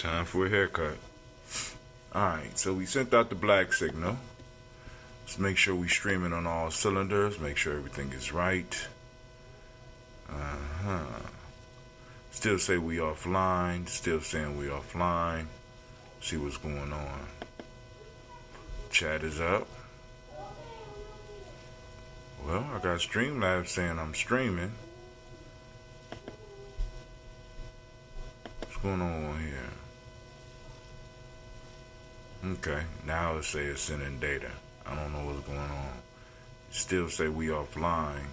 Time for a haircut. Alright, so we sent out the black signal. Let's make sure we streaming on all cylinders. Make sure everything is right. Still say we offline. Still saying we offline. See what's going on. Chat is up. Well, I got Streamlabs saying I'm streaming. What's going on here? Okay, now it say it's sending data. I don't know what's going on. Still say we offline.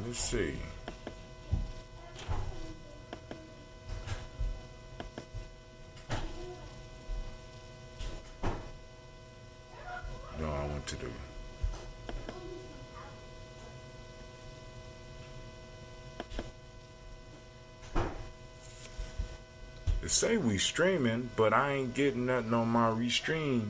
Let's see. No, I went to the... It say we streaming, but I ain't getting nothing on my restream.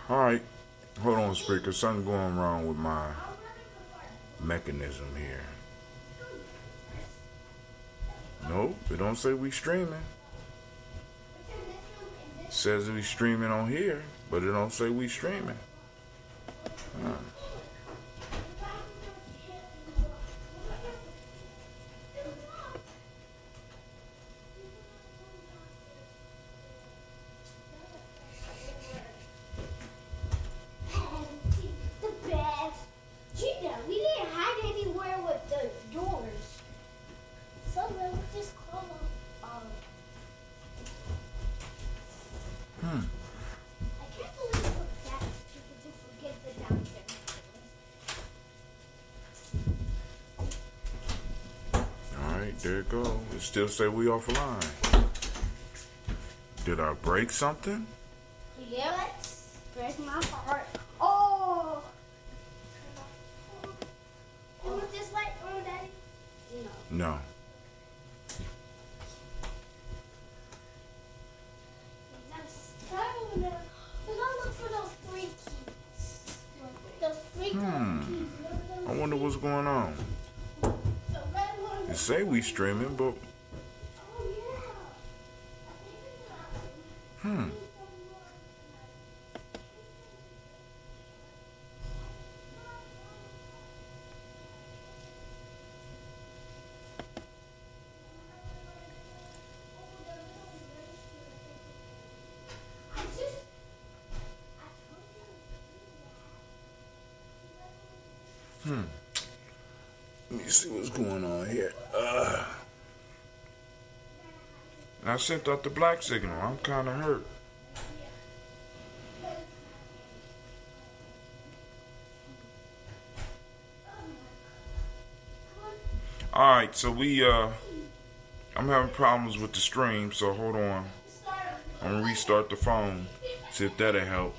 Alright, hold on, speaker. Something going wrong with my mechanism here. Nope, it don't say we streaming. It says we streaming on here, but it don't say we streaming. There it goes. It still say we offline. Did I break something? Yep. Break my heart. Oh! You want this light on, Daddy? No. Look for those 3 keys. Those 3 keys. I wonder what's going on. It say we streaming, but let me see what's going on here. I sent out the black signal. I'm kind of hurt. Alright, so I'm having problems with the stream, so hold on. I'm gonna restart the phone, see if that'll help.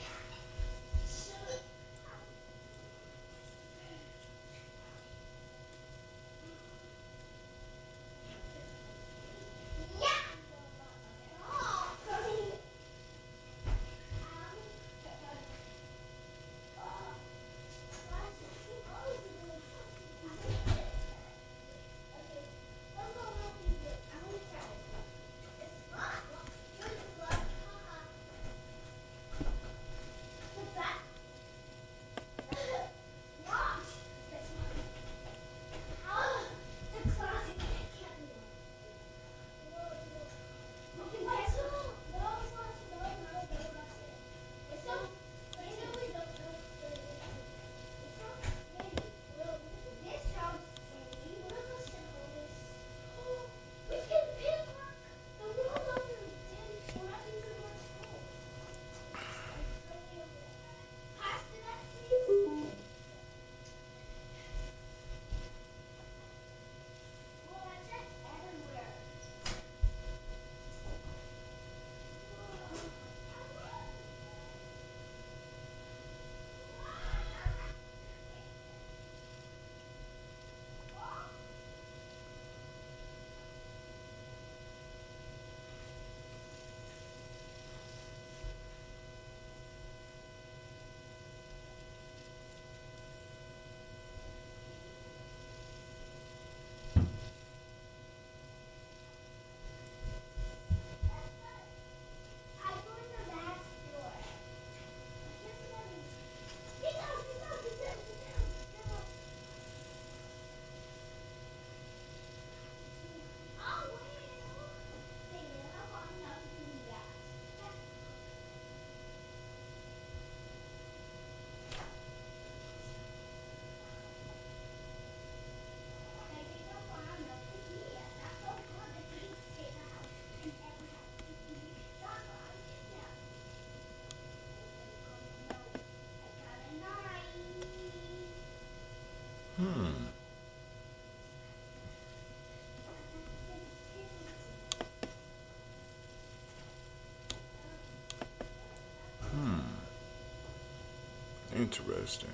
Interesting.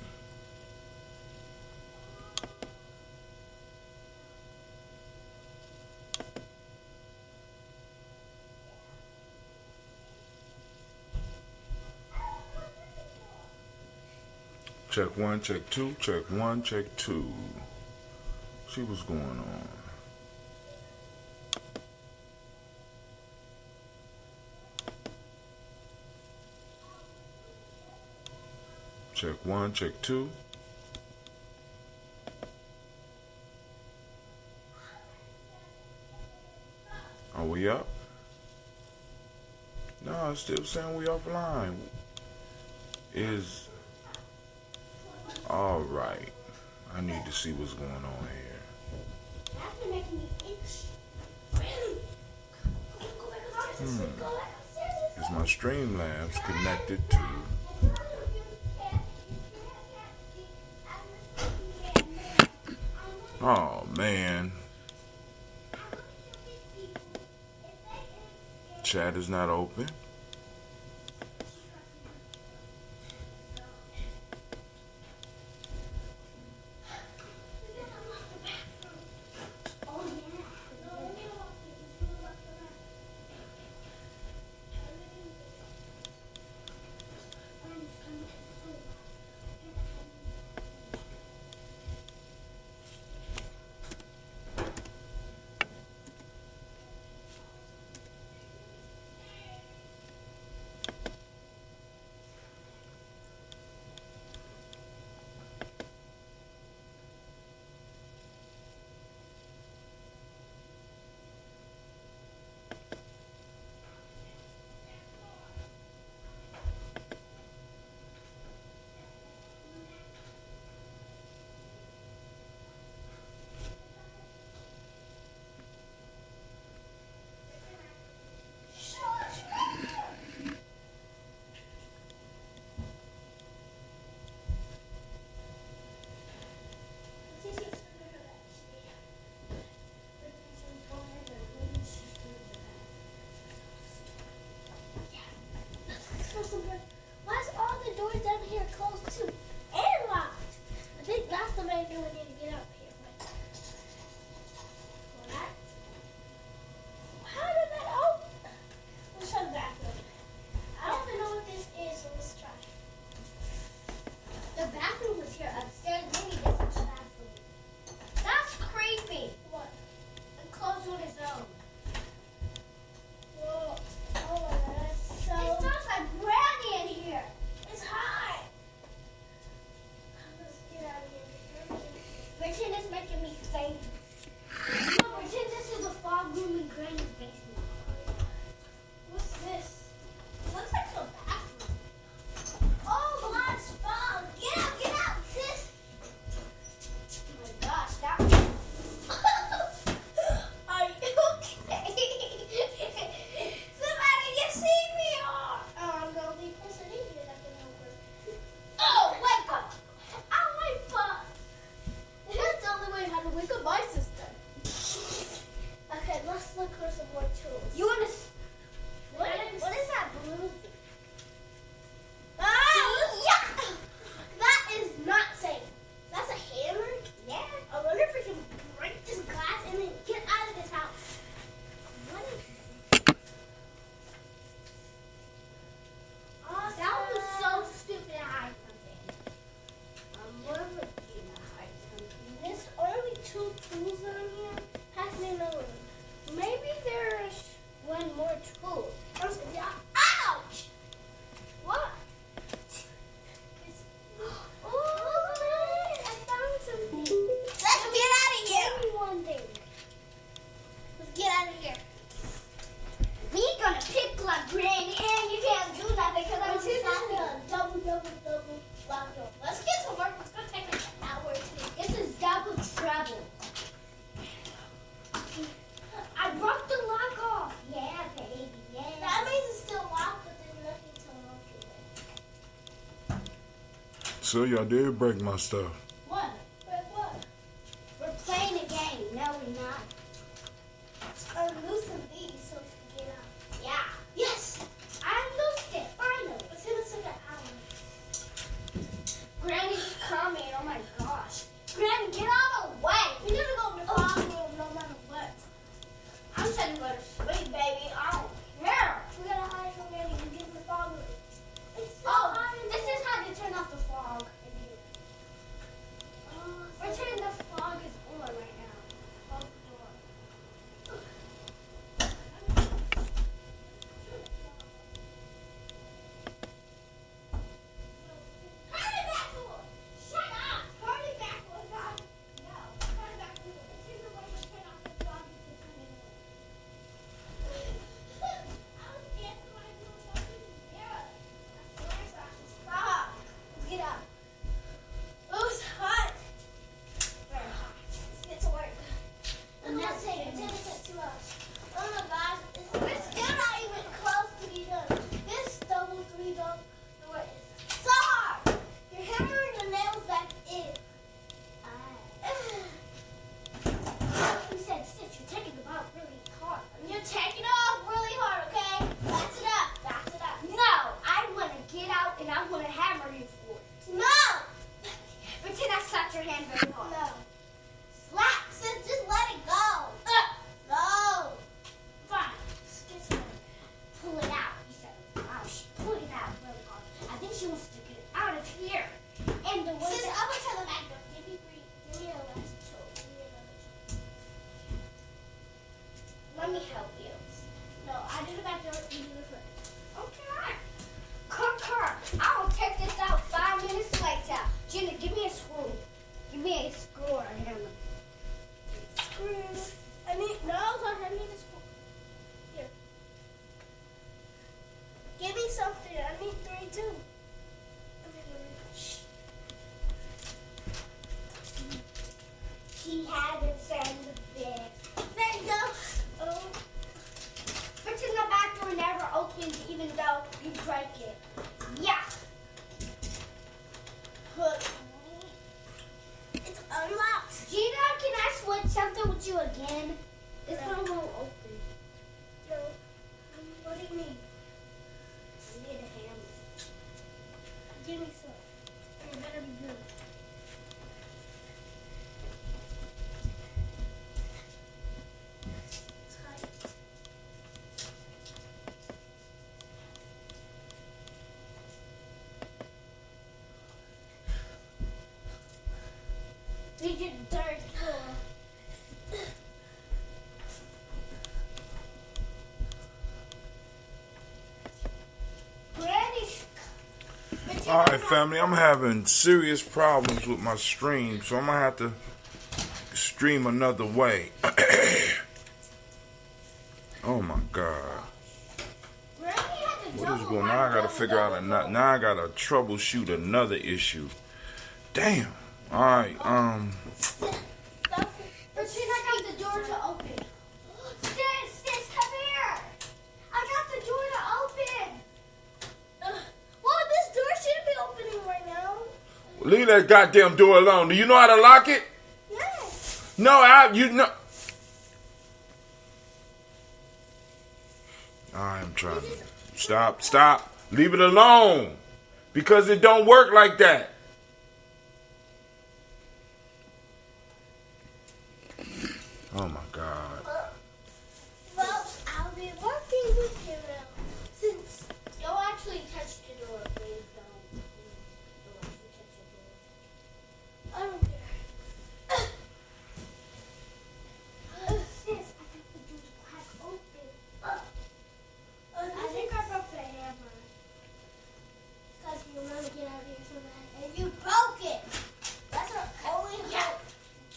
Check one, check two, check one, check two. See what's going on. Check one, check two. Are we up? No, it's still saying we offline. Is all right. I need to see what's going on here. That's making me itch. Is my Streamlabs connected to? Oh man. Chat is not open. Why is all the doors down here closed too and locked? I think that's the main thing we need to get up here. What? How did that open? Let's try the bathroom. I don't even know what this is, so let's try. The bathroom was here upstairs. Maybe this is the bathroom. That's creepy. What? It closed on its own. Whoa. Oh my god, that's so... It smells like brandy in here. It's hot. Let's get out of here. Pretend it's making me faint. No, pretend this is the fog room in Granny's basement. What's this? It looks like a bathroom. Oh, blood fog. Get out, sis. Oh my gosh, that Are you okay? Somebody get CPR. Oh, I'm gonna be pressing in here. That can help her. Oh, wake up! I wake up. That's the only way how to wake up my sister. Okay, let's look for some more tools. You want to? What is that blue thing? Ah, yeah! That is not safe. That's a hammer? Yeah. I wonder if we can break this glass and then get out of this house. What is awesome. That was so stupid to hide something. What would you hide something? There's only 2 tools on here. Has to be another one. Maybe there's one more tool. Ouch! What? Oh, I found something. Let's get out of here. Give me one thing. Let's get out of here. We ain't gonna pick like Granny and you can't do nothing because I'm just a double lock door. Let's get to work. It's gonna take us an hour or two. This is double trouble. I broke the lock off. Yeah, baby. Yeah. That means it's still locked, but there's nothing to lock it. So y'all did break my stuff. What? Break what? We're playing a game. No, we're not. Unloosen these so we can get out. Yeah. Yes. I unloosed it. Finally. Let's hit us in the hour. are you for? No! Pretend I slapped your hand very hard. No. Slap, sis, just let it go. No. Fine. Just pull it out. You said, pull it out really hard. I think she wants to get it out of here. And the way sis, I'm going to try the back door. Give me a last toe. Let me help you. No, I do the back door. You do the front. Okay. I will take this out 5 minutes later. Jenna, give me a screw. Give me a screw or a hammer. Screw. I need a screw. Here. Give me something. I need 3 too. He had it send the bed. There you go. Oh. Pretend the back door never opens even though you break it. Yeah. It's unlocked. Gina, can I switch something with you again? This one won't open. No. What do you need? I need a hammer. Give me some. It better be good. Did you dirt floor? Alright, family, I'm having serious problems with my stream, so I'm going to have to stream another way. Oh my God. What is going on? Now I got to figure out now I got to troubleshoot another issue. Damn. Alright, Pretend I got the door to open. Sis, come here. I got the door to open. Well, this door shouldn't be opening right now. Leave that goddamn door alone. Do you know how to lock it? Yes. No, you know. I'm trying to stop. Leave it alone. Because it don't work like that. Oh my God. Well, I'll be working with you now. Since don't actually touch the door, please don't. Don't actually touch the door. I don't care. Sis, I think the door's crack open. I think I broke the hammer. Because you want to get out of here so bad. And you broke it. That's our only hope.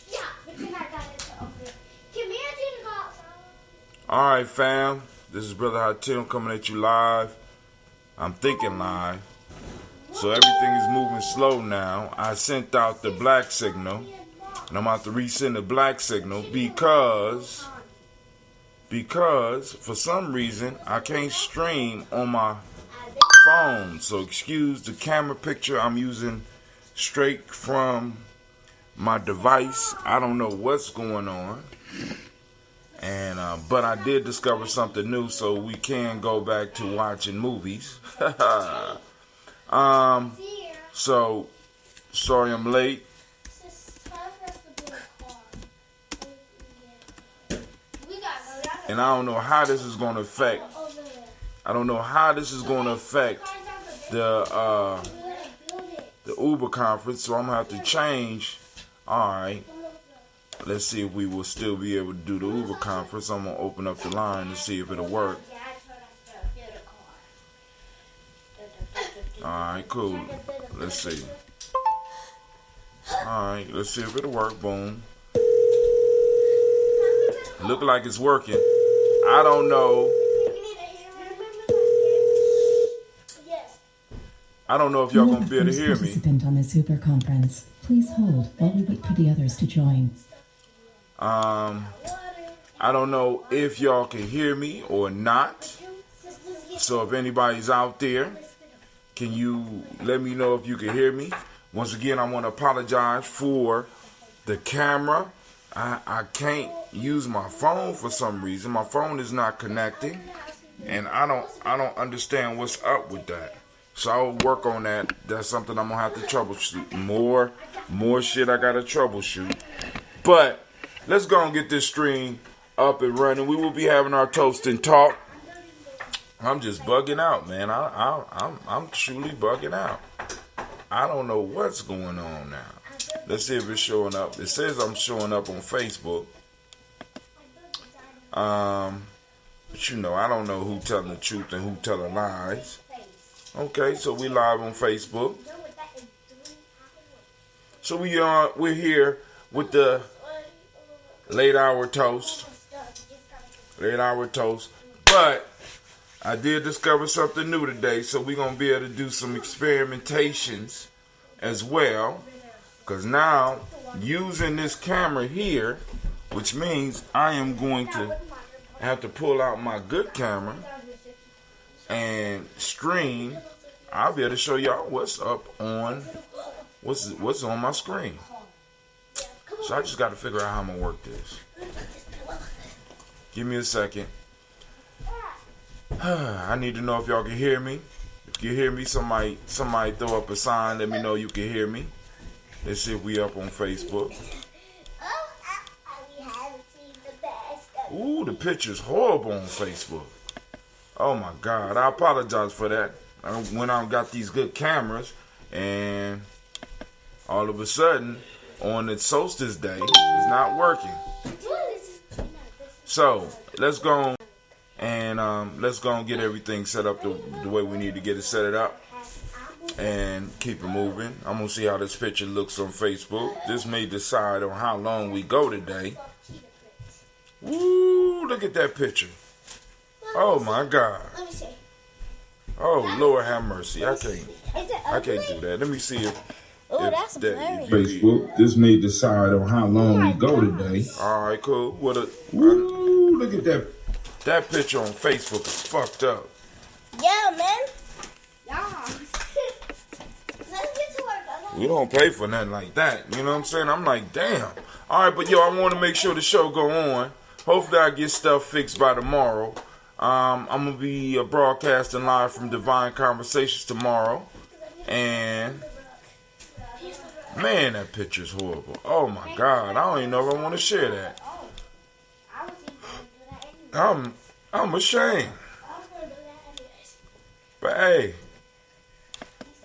Yeah, but then I got it to open. Can me and Gina go outside? Alright, fam. This is Brother Hatim coming at you live. I'm thinking live. So everything is moving slow now. I sent out the black signal. And I'm about to resend the black signal because for some reason I can't stream on my phone. So excuse the camera picture I'm using straight from my device. I don't know what's going on. And but I did discover something new, so we can go back to watching movies. So sorry I'm late. And I don't know how this is going to affect. I don't know how this is going to affect the Uber conference, so I'm gonna have to change. All right. Let's see if we will still be able to do the Uber conference. I'm going to open up the line to see if it'll work. Alright, cool. Let's see. Alright, let's see if it'll work. Boom. Look like it's working. I don't know. I don't know if y'all going to be able to hear me. Participant on this Uber conference. Please hold while we wait for the others to join. I don't know if y'all can hear me or not. So if anybody's out there, can you let me know if you can hear me? Once again, I want to apologize for the camera. I can't use my phone for some reason. My phone is not connecting, and I don't understand what's up with that. So I'll work on that. That's something I'm gonna have to troubleshoot. More shit I gotta troubleshoot. But let's go and get this stream up and running. We will be having our toast and talk. I'm just bugging out, man. I'm truly bugging out. I don't know what's going on now. Let's see if it's showing up. It says I'm showing up on Facebook. But you know, I don't know who telling the truth and who telling lies. Okay, so we live on Facebook. So we're here with the late hour toast. But I did discover something new today, so we're going to be able to do some experimentations as well. Because now, using this camera here, which means I am going to have to pull out my good camera and stream, I'll be able to show y'all what's up on, what's on my screen. So I just got to figure out how I'm going to work this. Give me a second. I need to know if y'all can hear me. If you hear me, somebody throw up a sign. Let me know you can hear me. Let's see if we up on Facebook. Ooh, the picture's horrible on Facebook. Oh my God, I apologize for that. I went out and got these good cameras, and all of a sudden, on the Solstice day, it's not working. So let's go and get everything set up the way we need to get it set up, and keep it moving. I'm gonna see how this picture looks on Facebook. This may decide on how long we go today. Woo! Look at that picture. Oh my God. Let me see. Oh Lord, have mercy. I can't do that. Let me see if. Oh, that's blurry. Facebook. This may decide on how long we go today. All right, cool. Woo! Look at that. That picture on Facebook is fucked up. Yeah, man. Yeah. Let's get to work. We don't pay for nothing like that. You know what I'm saying? I'm like, damn. All right, but yo, I want to make sure the show go on. Hopefully I get stuff fixed by tomorrow. I'm going to be broadcasting live from Divine Conversations tomorrow. And, man, that picture's horrible. Oh, my God. I don't even know if I want to share that. I'm ashamed. But, hey.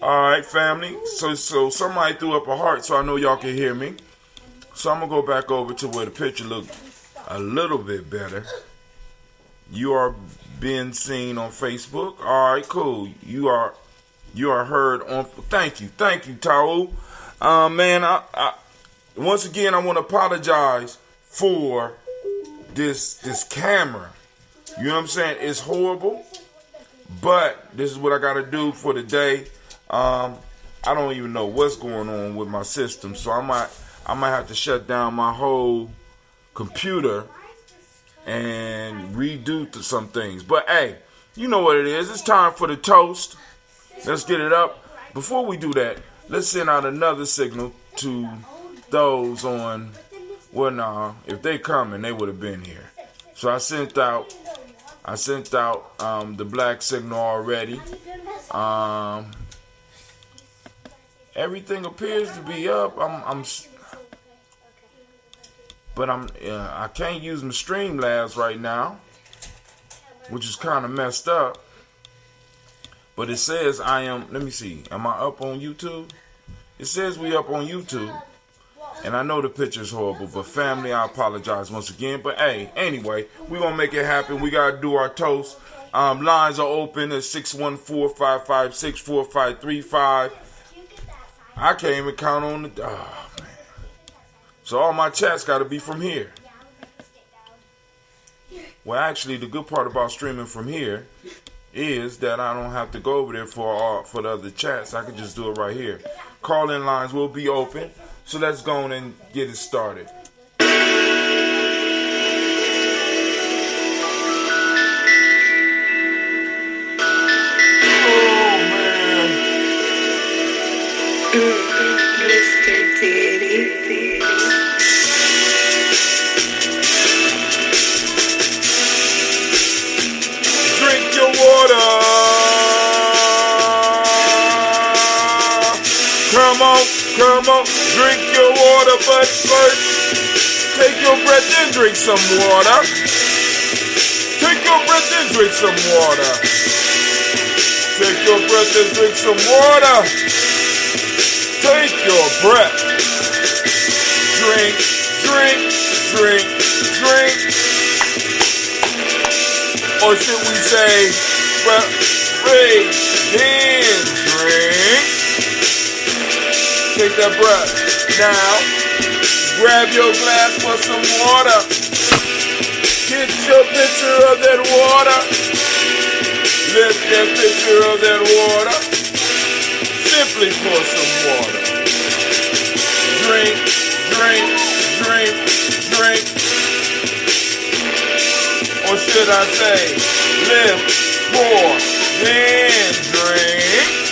All right, family. So somebody threw up a heart, so I know y'all can hear me. So I'm going to go back over to where the picture looked a little bit better. You are being seen on Facebook. All right, cool. You are heard on. Thank you, Tao. Man, I once again I want to apologize for this camera. You know what I'm saying? It's horrible, but this is what I got to do for the day. I don't even know what's going on with my system, so I might have to shut down my whole computer and redo some things. But hey, you know what it is. It's time for the toast. Let's get it up. Before we do that, let's send out another signal to those on. Well, nah, if they coming, they would have been here. So I sent out the black signal already. Everything appears to be up. But I can't use my Streamlabs right now, which is kind of messed up. But it says I am. Let me see. Am I up on YouTube? It says we up on YouTube, and I know the picture's horrible. But family, I apologize once again. But hey, anyway, we gonna make it happen. We gotta do our toast. Lines are open at 614-556-4535. I can't even count on the. Oh man. So all my chats got to be from here. Well, actually, the good part about streaming from here is that I don't have to go over there for the other chats. I can just do it right here. Call-in lines will be open. So let's go on and get it started. Mr. Diddy. Drink your water. Come on, drink your water, but first, take your breath and drink some water. Take your breath and drink some water. Take your breath and drink some water. Take your breath. Drink, drink, drink, drink. Or should we say, well, raise, then drink. Take that breath. Now, grab your glass for some water. Get your pitcher of that water. Lift that pitcher of that water. Simply pour some water. Drink, drink, drink, drink. Or should I say, lift, pour, then drink.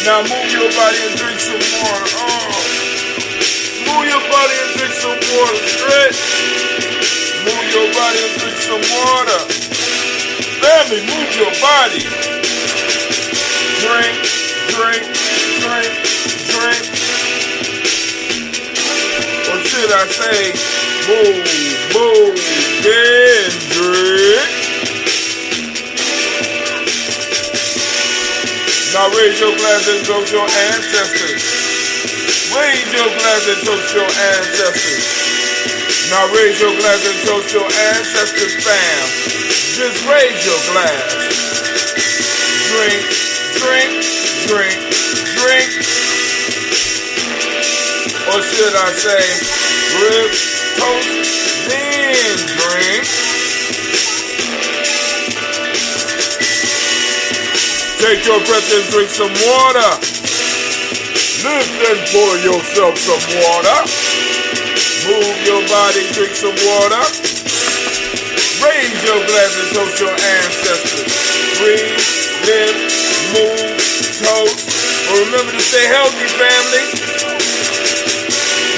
Now move your body and drink some water. Move your body and drink some water. Stretch. Move your body and drink some water. Family, move your body. Drink, drink, drink, drink. Or should I say, move, then drink. Now raise your glass and toast your ancestors. Raise your glass and toast your ancestors. Now raise your glass and toast your ancestors, fam. Just raise your glass. Drink, drink, drink, drink. Or should I say, rib, toast, then drink. Take your breath and drink some water. Lift and pour yourself some water. Move your body, drink some water. Raise your glass and toast your ancestors. Breathe, lift, move, toast. But remember to stay healthy, family.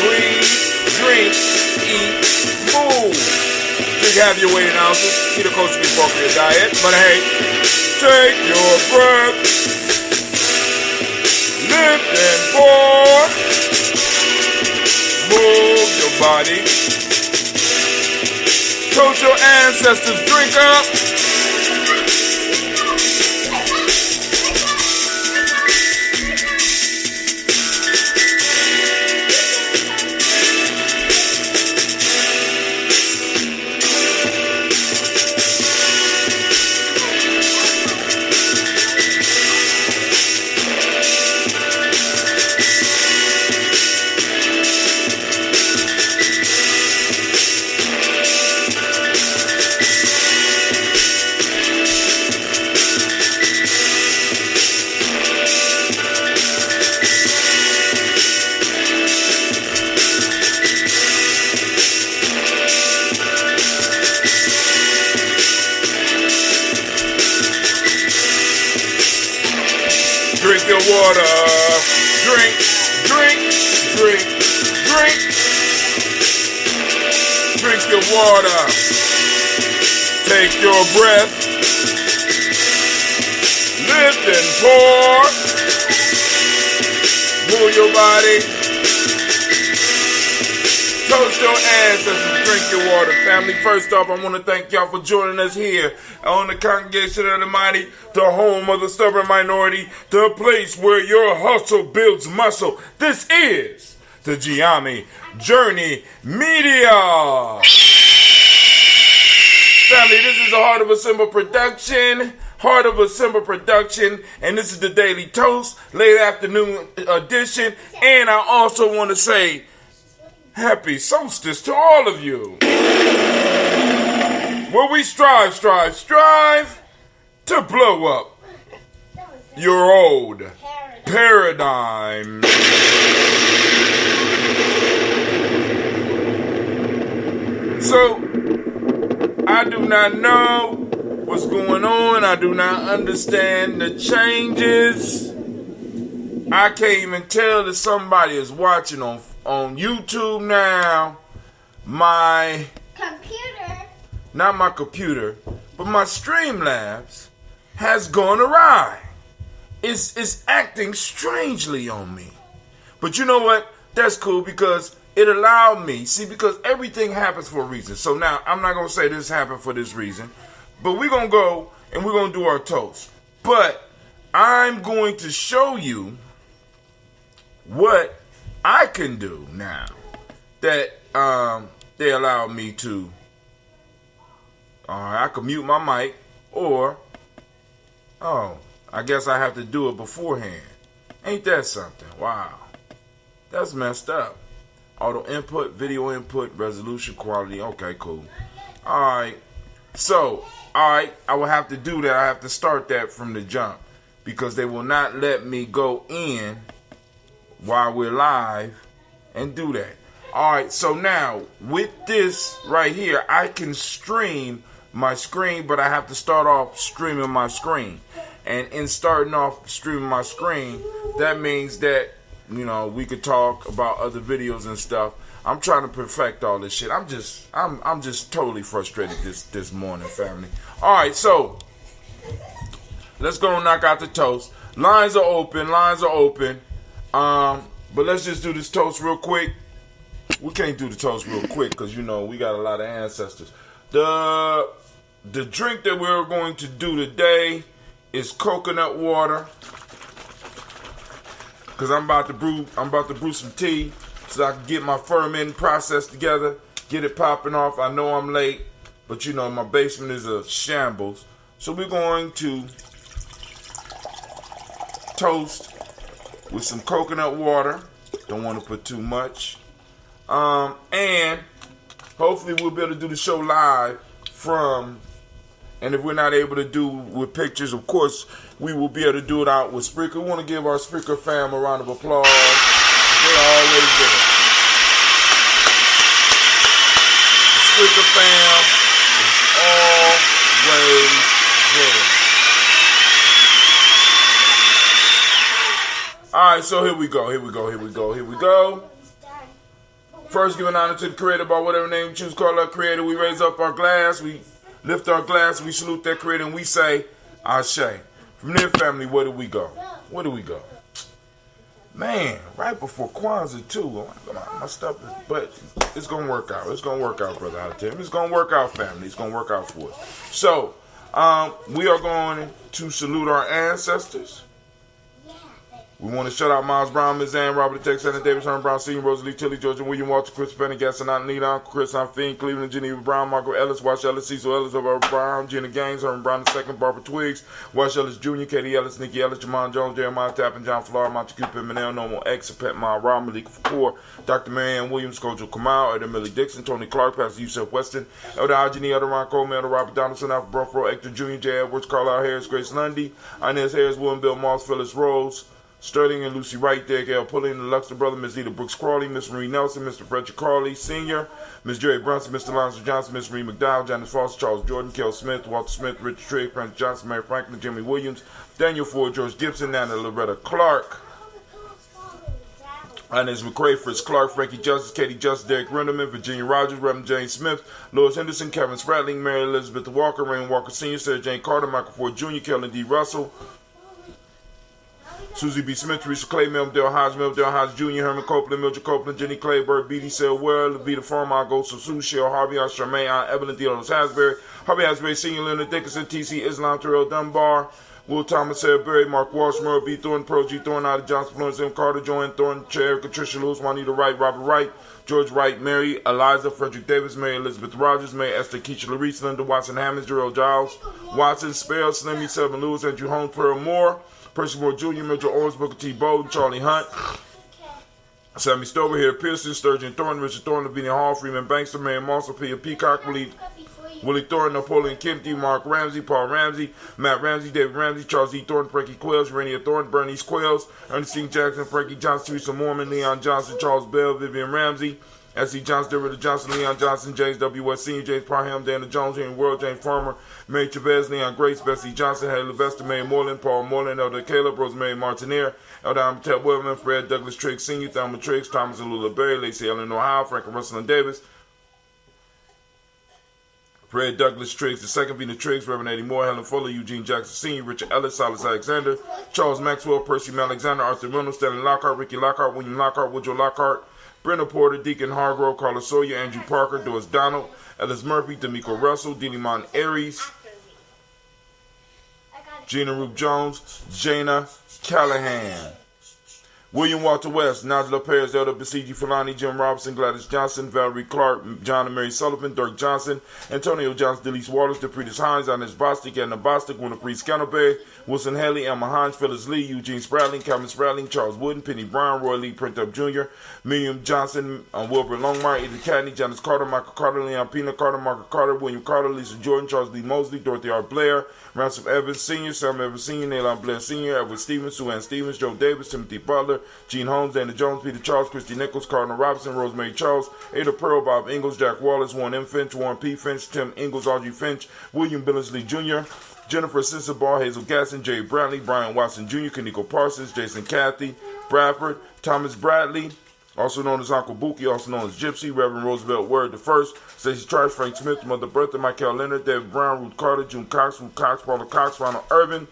Breathe, drink, eat, move. Drink half your weight in ounces. Eat a kosher appropriate diet. But hey, take your breath. Lift and pour. Move your body. Toast your ancestors. Drink up. Drink your water. Drink, drink, drink, drink. Drink your water. Take your breath. Lift and pour. Move your body. Toast your ancestors. Drink your water, family. First off, I want to thank y'all for joining us here on the Congregation of the Mighty, the home of the stubborn minority, the place where your hustle builds muscle. This is the Gye-Nyame Journey Media. Family, this is a Heart of a Simba production. Heart of a Simba production. And this is the Daily Toast, late afternoon edition. And I also want to say, Happy Solstice to all of you. Where we strive to blow up your old paradigm. So, I do not know what's going on. I do not understand the changes. I can't even tell that somebody is watching on YouTube now. My computer, not my computer, but my Streamlabs has gone awry. is acting strangely on me. But you know what? That's cool because it allowed me, see, because everything happens for a reason. So now, I'm not going to say this happened for this reason, but we're going to go and we're going to do our toast. But I'm going to show you what I can do now that they allowed me to. I can mute my mic, or, I guess I have to do it beforehand. Ain't that something? Wow. That's messed up. Auto input, video input, resolution, quality. Okay, cool. Alright. So, I will have to do that. I have to start that from the jump because they will not let me go in while we're live and do that. Alright, so now with this right here, I can stream my screen, but I have to start off streaming my screen. And in starting off streaming my screen, that means that, you know, we could talk about other videos and stuff. I'm trying to perfect all this shit. I'm just totally frustrated this morning, family. All right, so let's go and knock out the toast. Lines are open. But let's just do this toast real quick. We can't do the toast real quick because, you know, we got a lot of ancestors. The drink that we're going to do today is coconut water. Cause I'm about to brew some tea so I can get my fermenting process together, get it popping off. I know I'm late, but you know my basement is a shambles. So we're going to toast with some coconut water. Don't want to put too much. And hopefully we'll be able to do the show live from. And if we're not able to do with pictures, of course, we will be able to do it out with Spreaker. We want to give our Spreaker fam a round of applause. They're always there. The Spreaker fam is always there. All right, so here we go. First, giving honor to the Creator by whatever name we choose to call our Creator. We raise up our glass. We lift our glass, we salute that Creator, and we say, Ashe. From there, family, where do we go? Man, right before Kwanzaa, too. My stuff is, but it's going to work out. It's going to work out, Brother Tim. It's going to work out, family. It's going to work out for us. So, we are going to salute our ancestors. We want to shout out Miles Brown, Ms. Ann, Robert Tex, Anna Davis, Herman Brown, Sr., Rosalie Tilly, Georgia, William Walter, Chris Pendergast, and Nita, Uncle Chris, Fiend, Cleveland, Geneva Brown, Margaret Ellis, Wash Ellis, Cecil Ellis, Over Brown, Gina Gaines, Herman Brown II, Barbara Twiggs, Wash Ellis Jr., Katie Ellis, Nikki Ellis, Jamon Jones, Jeremiah Tappan, John Flora, Monte Cupid, Manel, Normal X, Pet Ma, Rob, Malik Kapoor, Dr. Marianne Williams, Kojo Kamal, Elder Millie Dixon, Tony Clark, Pastor Yusef Weston, Elder Ajani, Elder Ron Coleman, Elder Robert Donaldson, Alpha Brofro, Hector Jr., J. Edwards, Carlisle Harris, Grace Lundy, Inez Harris, William Bill Moss, Phyllis Rose, Sterling and Lucy Wright, Derek L. Pulling, the Luxor brother, Ms. Eda Brooks Crawley, Miss Marie Nelson, Mr. Frederick Carley Sr., Ms. Jerry Brunson, Mr. Lonzo Johnson, Miss Marie McDowell, Janice Foster, Charles Jordan, Kel Smith, Walter Smith, Richard Trigg, Prince Johnson, Mary Franklin, Jimmy Williams, Daniel Ford, George Gibson, Nana Loretta Clark, Inez McCrae, Fritz Clark, Frankie Justice, Katie Justice, Derek Renderman, Virginia Rogers, Reverend Jane Smith, Lois Henderson, Kevin Spratling, Mary Elizabeth Walker, Rain Walker Sr., Sarah Jane Carter, Michael Ford Jr., Kellen D. Russell, Susie B. Smith, Teresa Clay, Dale Hodge Jr., Herman Copeland, Mildred Copeland, Jenny Clayburg, B.D. Selwell, Levita Farmer, Gosu Sue, Shell Harvey, Charmaine, Evelyn Theodore Hasbury, Harvey Hasbury Sr., Leonard Dickinson, T.C. Islam, Terrell Dunbar, Will Thomas, Sarah Berry, Mark Walsh, Merle B. Thornton, Pro G. Thornton, Ida Johnson, Florence M. Carter, Joanne Thornton, Chair, Patricia Lewis, Juanita Wright, Robert Wright, George Wright, Mary Eliza, Frederick Davis, Mary Elizabeth Rogers, Mary Esther Keisha Larice, Linda Watson Hammonds, Gerald Giles, Watson, Spell, Slimmy, Selvin Lewis, Andrew Holmes, Pearl Moore, Percy Moore Jr., Mitchell Owens, Booker T. Bowden, Charlie Hunt, Sammy Stover, here, Pearson, Sturgeon Thornton, Richard Thornton, Lavinia Hall, Freeman Bankster, Mary Moss, Pia Peacock, Willie Thornton, Napoleon Kempty, Mark Ramsey, Paul Ramsey, Matt Ramsey, David Ramsey, Charles E. Thornton, Frankie Quills, Rainier Thornton, Bernice Quills, Ernestine Jackson, Frankie Johnson, Teresa Mormon, Leon Johnson, Charles Bell, Vivian Ramsey, S.E. Johnson, Derrida Johnson, Leon Johnson, James W. West Sr., James Parham, Dana Jones, Henry World, James Farmer, Mary Chavez, Leon Grace, Bessie Johnson, Hattie Levester, Mary Moreland, Paul Moreland, Elder Caleb, Rosemary Martinier, Elder Amitep Wilman, Fred Douglas Triggs Sr., Thelma Triggs, Thomas and Lula Berry, Lacey Ellen Ohio, Frank and Russell and Davis, Fred Douglas Triggs, the second Vina Triggs, Reverend Eddie Moore, Helen Fuller, Eugene Jackson Sr., Richard Ellis, Silas Alexander, Charles Maxwell, Percy Alexander, Arthur Reynolds, Stanley Lockhart, Ricky Lockhart, William Lockhart, Woodrow Lockhart, Brenda Porter, Deacon Hargrove, Carla Sawyer, Andrew Parker, Doris Donald, Ellis Murphy, D'Amico Russell, Delimon Aries, Gina Ruth Jones, Jana Callahan, William Walter West, Najla Perez, Elder Basiji Fulani, Jim Robinson, Gladys Johnson, Valerie Clark, John and Mary Sullivan, Dirk Johnson, Antonio Johnson, Delise Waters, DePretis Hines, Ines Bostic, Edna Bostic, Winifred Scantleberry, Wilson Haley, Emma Hines, Phyllis Lee, Eugene Spradling, Calvin Spradling, Charles Wooden, Penny Brown, Roy Lee Printup Jr., Miriam Johnson, Wilbur Longmire, Edith Cadney, Janice Carter, Michael Carter, Leon Pina Carter, Margaret Carter, William Carter, Lisa Jordan, Charles Lee Mosley, Dorothy R. Blair, Ransom Evans Sr., Sam Evans Sr., Naylon Blair Sr., Edward Stevens, Sue Ann Stevens, Joe Davis, Timothy Butler, Gene Holmes, Dana Jones, Peter Charles, Christy Nichols, Cardinal Robinson, Rosemary Charles, Ada Pearl, Bob Ingalls, Jack Wallace, Warren M. Finch, Warren P. Finch, Tim Ingalls, Audrey Finch, William Billingsley Jr., Jennifer Sensabaugh, Hazel Gasson, Jerry Bradley, Brian Watson Jr., Kaniko Parsons, Jason Cathy, Bradford, Thomas Bradley, also known as Uncle Buki, also known as Gypsy, Reverend Roosevelt Word I, Stacey Trice, Frank Smith, Mother Bertha, Michael Leonard, David Brown, Ruth Carter, June Cox, Ruth Cox, Paula Cox, Ronald Irvin,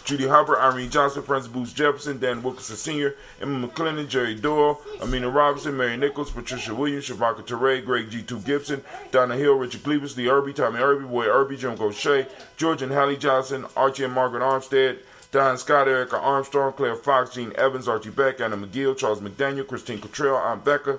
Judy Hubbard, Irene Johnson, Francis Booth Jefferson, Dan Wilkinson Sr., Emma McClendon, Jerry Doyle, Amina Robinson, Mary Nichols, Patricia Williams, Shavaka Teray, Greg G2 Gibson, Donna Hill, Richard Cleavis, Lee Irby, Tommy Irby, Boy Irby, Jim Gaucher, George and Hallie Johnson, Archie and Margaret Armstead, Don Scott, Erica Armstrong, Claire Fox, Gene Evans, Archie Beck, Anna McGill, Charles McDaniel, Christine Cottrell, Aunt Becca,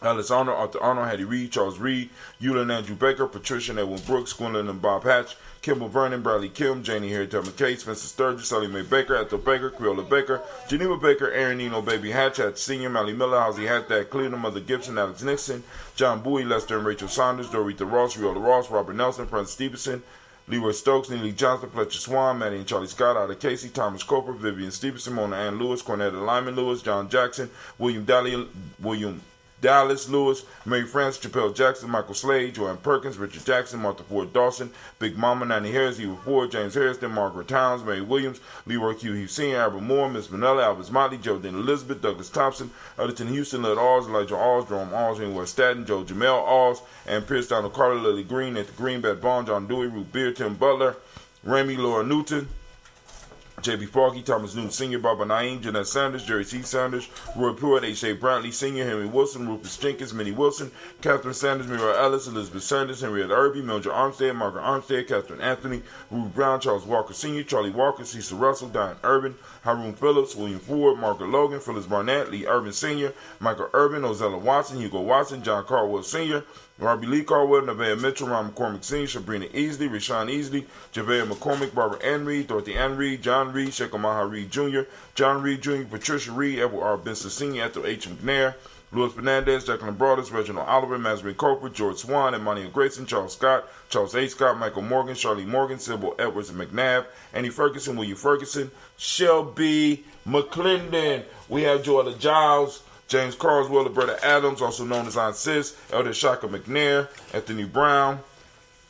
Alice Arnold, Arthur Arnold, Hattie Reed, Charles Reed, Eula and Andrew Baker, Patricia and Edwin Brooks, Gwendolyn and Bob Hatch, Kimball Vernon, Bradley Kim, Janie Harriet McKay, Spencer Sturgis, Sally Mae Baker, Ethel Baker, Creola Baker, Geneva Baker, Aaron Nino, Baby Hatch, Hatch Sr., Mally Miller, Housie Hattad, Cleveland, Mother Gibson, Alex Nixon, John Bowie, Lester and Rachel Saunders, Dorita Ross, Riola Ross, Robert Nelson, Francis Stevenson, Leroy Stokes, Neely Johnson, Fletcher Swan, Maddie and Charlie Scott, Ada Casey, Thomas Coper, Vivian Stevenson, Mona Ann Lewis, Cornetta Lyman Lewis, John Jackson, William Dallas Lewis, Mary Frances, Chappelle Jackson, Michael Slade, Joanne Perkins, Richard Jackson, Martha Ford Dawson, Big Mama, Nanny Harris, Eva Ford, James Harrison, Margaret Towns, Mary Williams, Leroy Q. Hughes Sr., Albert Moore, Miss Manella, Albert Motley, Geraldine Elizabeth, Douglas Thompson, Elderton Houston, Led Alls, Elijah Alls, Jerome Alls, West Staten, Joe Jamel Alls, and Pierce Donald Carter, Lily Green, Nathan Green, Beth Bond, John Dewey, Ruth Beard, Tim Butler, Remy, Laura Newton, J.B. Parkey, Thomas Newton Sr., Barbara Naeem, Jeanette Sanders, Jerry C. Sanders, Roy Pruitt, H.A. Bradley Sr., Henry Wilson, Rufus Jenkins, Minnie Wilson, Catherine Sanders, Mira Ellis, Elizabeth Sanders, Henrietta Irby, Mildred Armstead, Margaret Armstead, Catherine Anthony, Ruth Brown, Charles Walker Sr., Charlie Walker, Cecil Russell, Diane Urban, Haroon Phillips, William Ford, Margaret Logan, Phyllis Barnett, Lee Irvin Sr., Michael Urban, Ozella Watson, Hugo Watson, John Carwell Sr., Robbie Lee Carwell, Nevaeh Mitchell, Ron McCormick Sr., Sabrina Easley, Rashawn Easley, Javea McCormick, Barbara Ann Reed, Dorothy Ann Reed, John Reed, Sheikh Maha Reed Jr., John Reed Jr., Patricia Reed, Edward R. Benson Sr., Ethel H. McNair, Louis Fernandez, Jacqueline Broadus, Reginald Oliver, Masbury Coper, George Swan, Emmanuel Grayson, Charles Scott, Charles A. Scott, Michael Morgan, Charlie Morgan, Sybil Edwards and McNabb, Annie Ferguson, William Ferguson, Shelby McClendon. We have Joella Giles, James Carswell, Roberta Adams, also known as Aunt Sis, Elder Shaka McNair, Anthony Brown,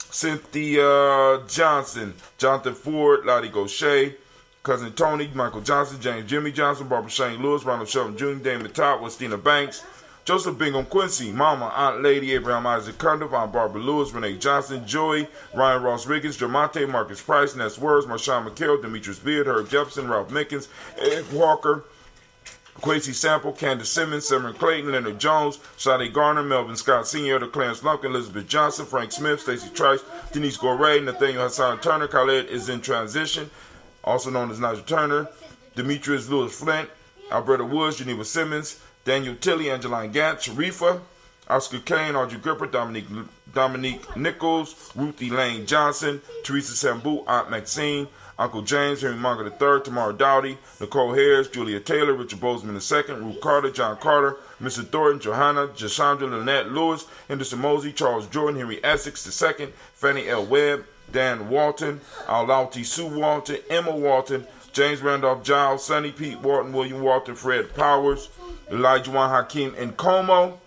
Cynthia Johnson, Jonathan Ford, Lottie Gaucher, Cousin Tony, Michael Johnson, James Jimmy Johnson, Barbara Shane Lewis, Ronald Shelton Jr., Damon Todd, Westina Banks, Joseph Bingham Quincy, Mama, Aunt Lady, Abraham Isaac Cundiff, Aunt Barbara Lewis, Renee Johnson, Joey, Ryan Ross Riggins, Jamonte, Marcus Price, Ness Words, Marshawn McHale, Demetrius Beard, Herb Jefferson, Ralph Mickens, Ed Walker, Quincy Sample, Candace Simmons, Simon Clayton, Leonard Jones, Sade Garner, Melvin Scott Sr., Clarence Lumpkin, Elizabeth Johnson, Frank Smith, Stacey Trice, Denise Goray, Nathaniel Hassan Turner, Khaled is in transition, also known as Nigel Turner, Demetrius Lewis Flint, Alberta Woods, Geneva Simmons, Daniel Tilley, Angeline Gant, Sharifa, Oscar Kane, Audrey Gripper, Dominique Nichols, Ruthie Lane Johnson, Teresa Sambu, Aunt Maxine, Uncle James, Henry Munger III, Tamara Dowdy, Nicole Harris, Julia Taylor, Richard Bozeman II, Ruth Carter, John Carter, Mr. Thornton, Johanna, Jashandra Lynette Lewis, Henderson Mosey, Charles Jordan, Henry Essex II, Fannie L. Webb, Dan Walton, Aulauti Sue Walton, Emma Walton, James Randolph Giles, Sonny Pete Walton, William Walton, Fred Powers, Elijah Juan Hakeem Nkomo,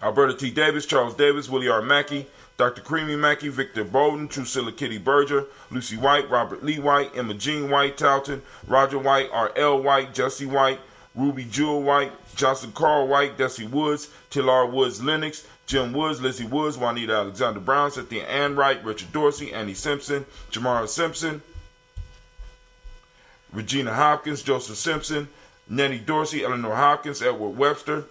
Alberta T. Davis, Charles Davis, Willie R. Mackey, Dr. Creamy Mackey, Victor Bowden, Drusilla Kitty Berger, Lucy White, Robert Lee White, Emma Jean White, Talton, Roger White, R.L. White, Jesse White, Ruby Jewel White, Johnson Carl White, Desi Woods, Tillar Woods Lennox, Jim Woods, Lizzie Woods, Juanita Alexander Brown, Cynthia Ann Wright, Richard Dorsey, Annie Simpson, Jamara Simpson, Regina Hopkins, Joseph Simpson, Nettie Dorsey, Eleanor Hopkins, Edward Webster,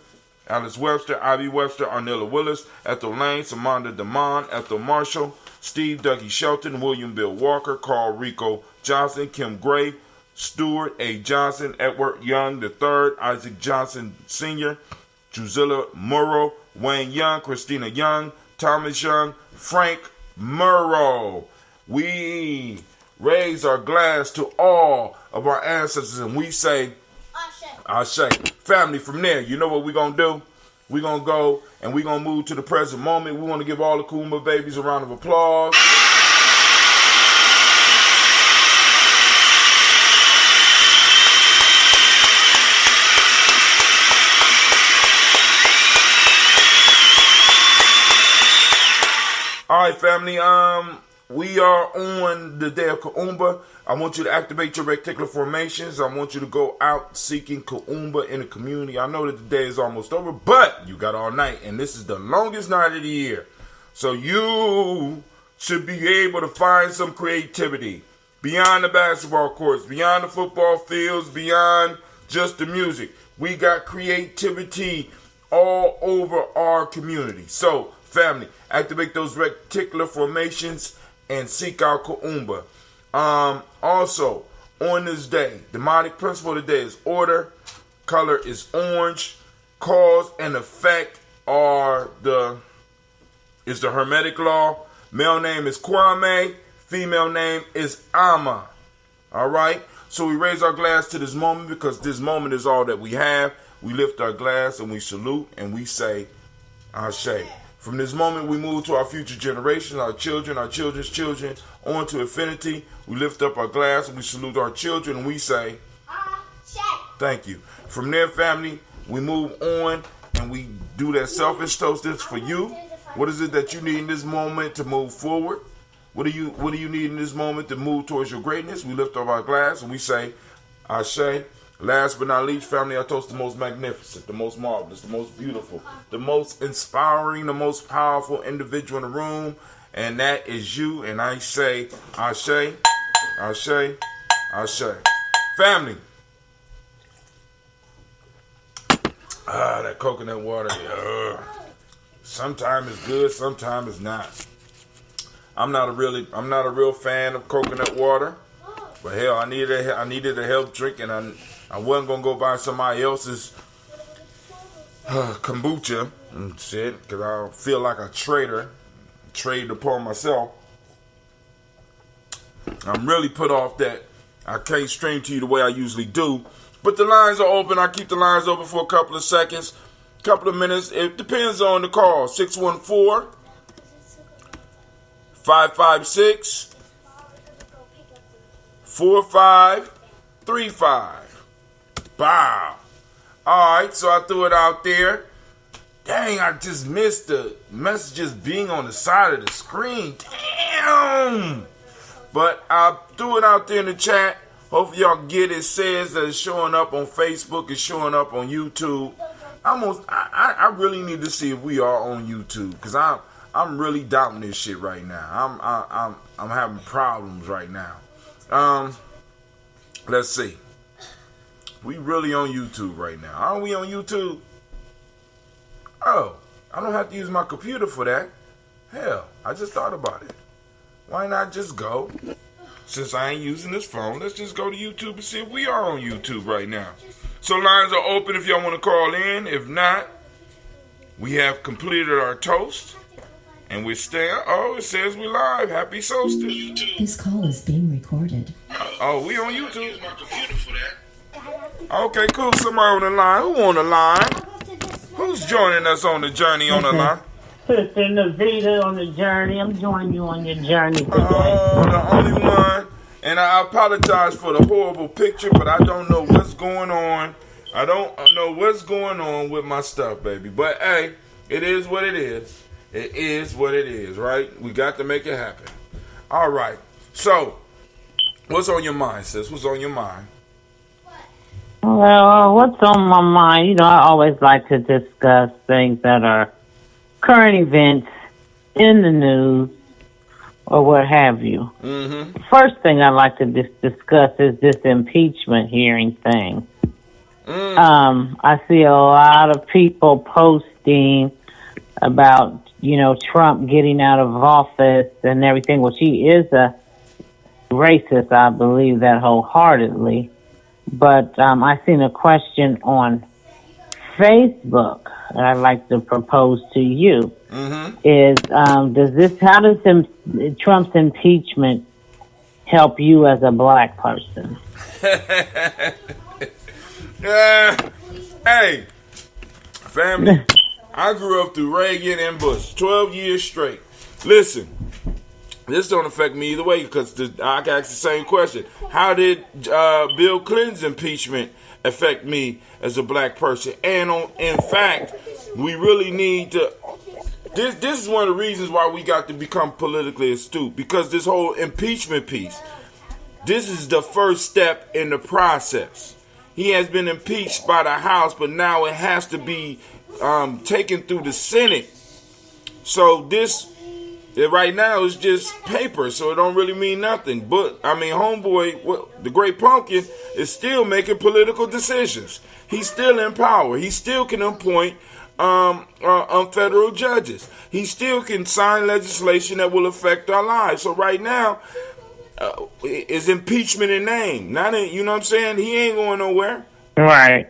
Alice Webster, Ivy Webster, Arnella Willis, Ethel Lane, Samanda Damon, Ethel Marshall, Steve Dougie Shelton, William Bill Walker, Carl Rico Johnson, Kim Gray, Stuart A. Johnson, Edward Young III, Isaac Johnson Sr., Drusilla Murrow, Wayne Young, Christina Young, Thomas Young, Frank Murrow. We raise our glass to all of our ancestors and we say, Ashe. Family, from there, you know what we're going to do? We're going to go and we're going to move to the present moment. We want to give all the Kuumba babies a round of applause. All right, family. We are on the day of Kuumba. I want you to activate your reticular formations. I want you to go out seeking Kuumba in the community. I know that the day is almost over, but you got all night, and this is the longest night of the year. So you should be able to find some creativity beyond the basketball courts, beyond the football fields, beyond just the music. We got creativity all over our community. So, family, activate those reticular formations and seek out Kuumba. Also, on this day, demonic principle of the day is order. Color is orange. Cause and effect is the Hermetic law. Male name is Kwame. Female name is Ama. All right? So we raise our glass to this moment because this moment is all that we have. We lift our glass and we salute and we say, Ashe. From this moment, we move to our future generations, our children, our children's children, on to infinity. We lift up our glass and we salute our children and we say, thank you. From there, family, we move on and we do that selfish toasters for you. What is it that you need in this moment to move forward? What do you need in this moment to move towards your greatness? We lift up our glass and we say, Ashe. Last but not least, family, I toast the most magnificent, the most marvelous, the most beautiful, the most inspiring, the most powerful individual in the room, and that is you. And I say, Ashe, Ashe, Ashe. Family. That coconut water, sometimes it's good, sometimes it's not. I'm not a real fan of coconut water, but hell, I needed a health drink, and I wasn't going to go buy somebody else's kombucha and shit because I feel like a trade upon myself. I'm really put off that I can't stream to you the way I usually do. But the lines are open. I keep the lines open for a couple of seconds, couple of minutes. It depends on the call. 614-556-4535. Wow. Alright, so I threw it out there. Dang, I just missed the messages being on the side of the screen. Damn. But I threw it out there in the chat. Hopefully y'all get it. It says that it's showing up on Facebook. It's showing up on YouTube. I really need to see if we are on YouTube. Because I'm really doubting this shit right now. I'm having problems right now. Let's see. We really on YouTube right now. Aren't we on YouTube? Oh, I don't have to use my computer for that. Hell, I just thought about it. Why not just go? Since I ain't using this phone, let's just go to YouTube and see if we are on YouTube right now. So lines are open if y'all want to call in. If not, we have completed our toast. And we're staying. Oh, it says we live. Happy Solstice. This call is being recorded. Oh, we on YouTube. Use my computer for that. Okay, cool. Somebody on the line. Who on the line? Who's joining us on the journey on the line? Sister Navita on the journey. I'm joining you on your journey today. Oh, the only one. And I apologize for the horrible picture, but I don't know what's going on. I don't know what's going on with my stuff, baby. But, hey, it is what it is. It is what it is, right? We got to make it happen. All right. So, what's on your mind, sis? What's on your mind? Well, what's on my mind? You know, I always like to discuss things that are current events in the news or what have you. Mm-hmm. First thing I'd like to discuss is this impeachment hearing thing. I see a lot of people posting about, Trump getting out of office and everything. Well, she is a racist. I believe that wholeheartedly. But I seen a question on Facebook that I'd like to propose to you. Mm-hmm. How does Trump's impeachment help you as a black person? Hey, family, I grew up through Reagan and Bush, 12 years straight. Listen, this don't affect me either way because I can ask the same question. How did Bill Clinton's impeachment affect me as a black person? And in fact, we really need to... This is one of the reasons why we got to become politically astute, because this whole impeachment piece, this is the first step in the process. He has been impeached by the House, but now it has to be taken through the Senate. So this, right now, is just paper, so it don't really mean nothing. But, homeboy, the Great Pumpkin is still making political decisions. He's still in power. He still can appoint federal judges. He still can sign legislation that will affect our lives. So right now, is impeachment in name. Not in, you know what I'm saying? He ain't going nowhere. Right.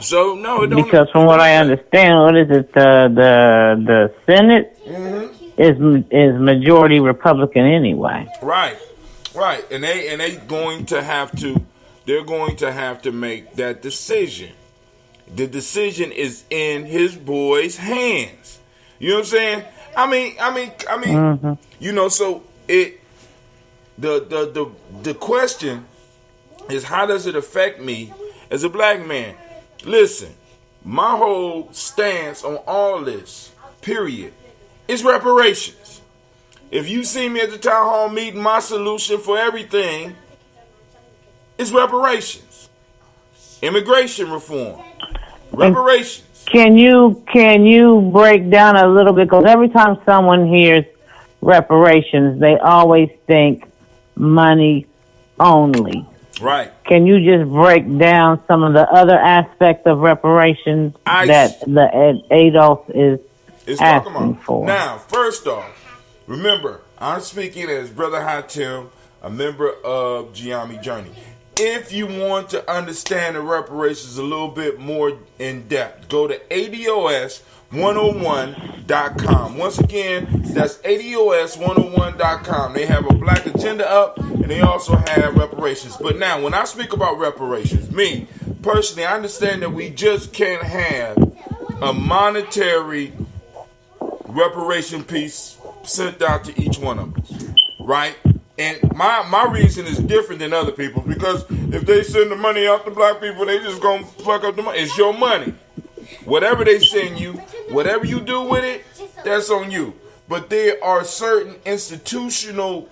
So no, it don't. Because from what I understand, what is it? The Senate is majority Republican anyway. Right. And they going to have to. They're going to have to make that decision. The decision is in his boy's hands. You know what I'm saying? I mean. So it. The question is, how does it affect me as a black man? Listen, my whole stance on all this, period, is reparations. If you see me at the town hall meeting, my solution for everything is reparations. Immigration reform. Reparations. Can you break down a little bit? Because every time someone hears reparations, they always think money only. Right. Can you just break down some of the other aspects of reparations that the Adolf is asking for? Now, first off, remember, I'm speaking as Brother Hatim, a member of Gye-Nyame Journey. If you want to understand the reparations a little bit more in depth, go to ADOS101.com. Once again, that's ADOS101.com. They have a black agenda up, and they also have reparations. But now, when I speak about reparations, me, personally, I understand that we just can't have a monetary reparation piece sent out to each one of us, right? And my reason is different than other people's, because if they send the money out to black people, they just gonna fuck up the money. It's your money. Whatever they send you, whatever you do with it, that's on you. But there are certain institutional...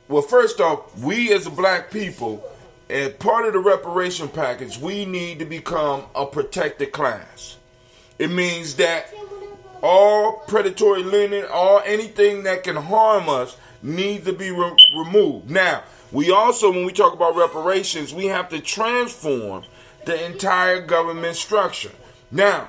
Well, first off, we as a black people, as part of the reparation package, we need to become a protected class. It means that all predatory lending, anything that can harm us, needs to be removed. Now, we also, when we talk about reparations, we have to transform the entire government structure. Now,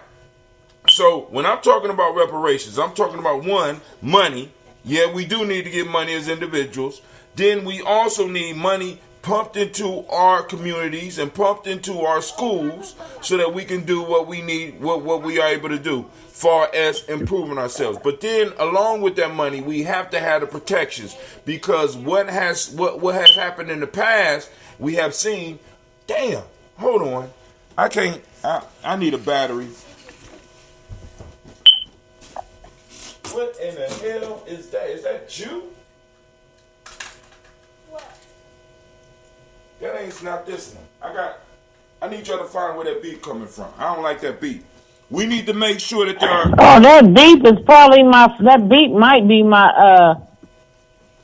so when I'm talking about reparations, I'm talking about, one, money. Yeah, we do need to get money as individuals. Then we also need money pumped into our communities and pumped into our schools so that we can do what we need, what we are able to do far as improving ourselves. But then along with that money, we have to have the protections, because what has happened in the past, we have seen, damn, hold on. I need a battery. What in the hell is that? Is that you? What? That ain't not this one. I need y'all to find where that beat coming from. I don't like that beat. We need to make sure that there are... Oh, that beat is probably that beat might be my,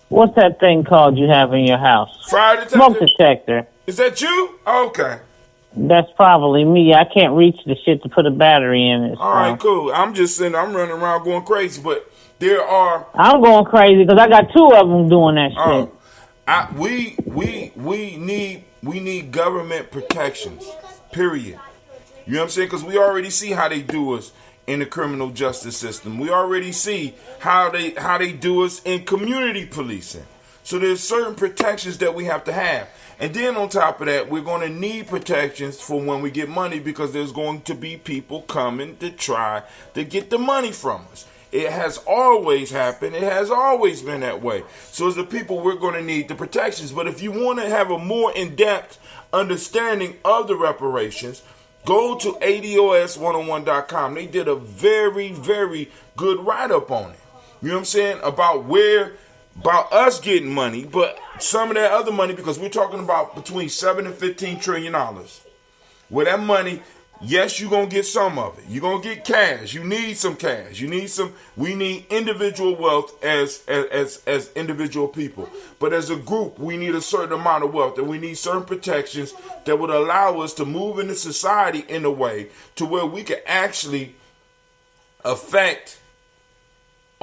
what's that thing called you have in your house? Fire detector? Smoke detector. Is that you? Okay. That's probably me. I can't reach the shit to put a battery in it. All right, cool. I'm just saying I'm running around going crazy, but there are. I'm going crazy because I got 2 of them doing that shit. We need government protections. Period. You know what I'm saying? Because we already see how they do us in the criminal justice system. We already see how they do us in community policing. So there's certain protections that we have to have. And then on top of that, we're going to need protections for when we get money, because there's going to be people coming to try to get the money from us. It has always happened. It has always been that way. So as the people, we're going to need the protections. But if you want to have a more in-depth understanding of the reparations, go to ADOS101.com. They did a very, very good write-up on it. You know what I'm saying? About us getting money, but some of that other money, because we're talking about between $7 and $15 trillion. Where that money, yes, you're going to get some of it. You're going to get cash. You need some cash. We need individual wealth as individual people. But as a group, we need a certain amount of wealth, and we need certain protections that would allow us to move into society in a way to where we can actually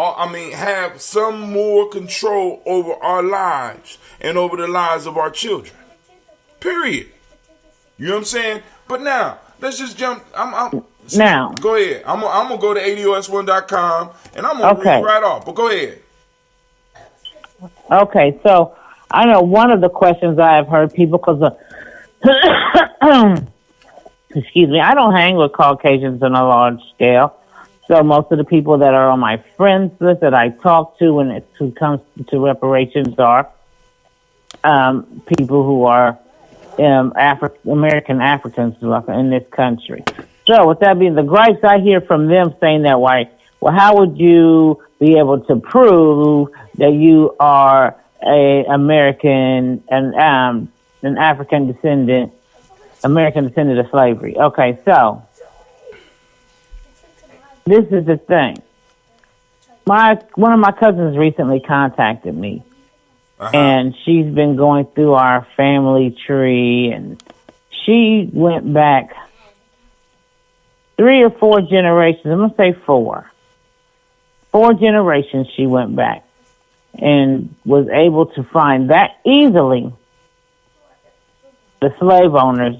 have some more control over our lives and over the lives of our children. Period. You know what I'm saying? But now, let's just jump. Now. Go ahead. I'm going to go to ADOS1.com and I'm going to read right off. But go ahead. Okay, so I know one of the questions I have heard people, because excuse me, I don't hang with Caucasians on a large scale. So most of the people that are on my friends list that I talk to when it comes to reparations are people who are American Africans in this country. So with that being the gripes I hear from them saying that, well, how would you be able to prove that you are an American and an African descendant, American descendant of slavery? Okay, so this is the thing. One of my cousins recently contacted me, and she's been going through our family tree, and she went back 3 or 4 generations. I'm going to say 4. 4 generations she went back and was able to find that easily the slave owners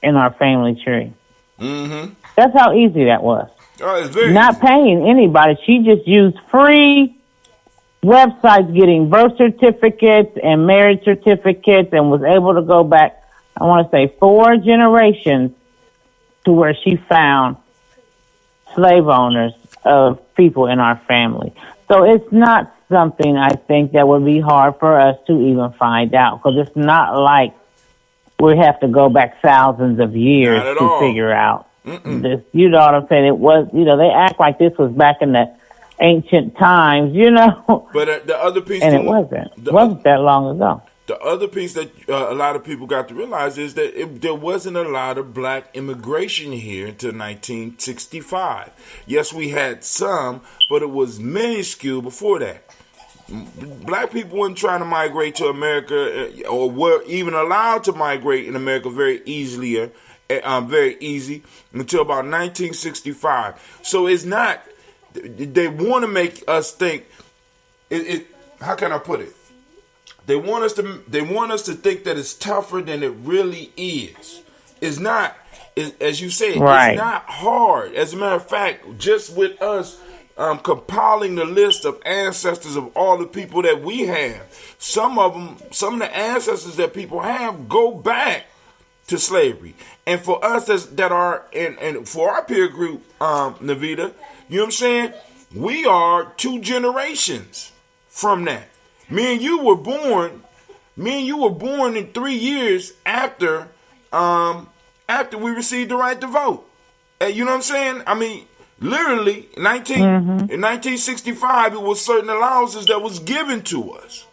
in our family tree. Mm-hmm. That's how easy that was. Oh, it's very not easy. Paying anybody. She just used free websites, getting birth certificates and marriage certificates, and was able to go back, I want to say 4 generations, to where she found slave owners of people in our family. So it's not something I think that would be hard for us to even find out, because it's not like we have to go back thousands of years to figure out. This, you know what I'm saying? It was, they act like this was back in the ancient times, But the other piece, and it wasn't that long ago. The other piece that a lot of people got to realize is that there wasn't a lot of black immigration here until 1965. Yes, we had some, but it was minuscule before that. Black people weren't trying to migrate to America, or were even allowed to migrate in America very easy until about 1965. So it's not. They want to make us think. How can I put it? They want us to think that it's tougher than it really is. It's not. As you said, right. It's not hard. As a matter of fact, just with us compiling the list of ancestors of all the people that we have, some of the ancestors that people have go back to slavery. And for us that are and for our peer group, Navita, you know what I'm saying? We are 2 generations from that. Me and you were born in 3 years after we received the right to vote. And you know what I'm saying? I mean, literally, in 1965, it was certain allowances that was given to us.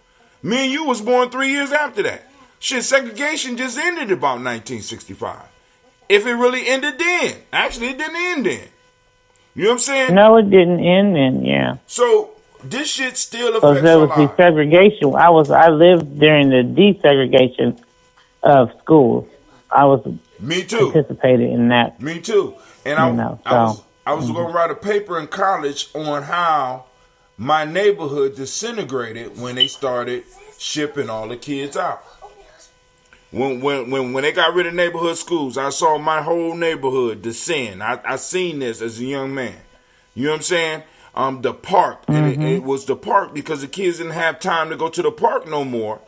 Me and you was born 3 years after that. Shit, segregation just ended about 1965. If it really ended then. Actually, it didn't end then. You know what I'm saying? No, it didn't end then, yeah. So, this shit still affects our lives. Because there was desegregation. I lived during the desegregation of schools. I was Me too. participated in that. Me too. And I was going to write a paper in college on how my neighborhood disintegrated when they started shipping all the kids out. When they got rid of neighborhood schools, I saw my whole neighborhood descend. I seen this as a young man. You know what I'm saying? The park. And it was the park because the kids didn't have time to go to the park no more.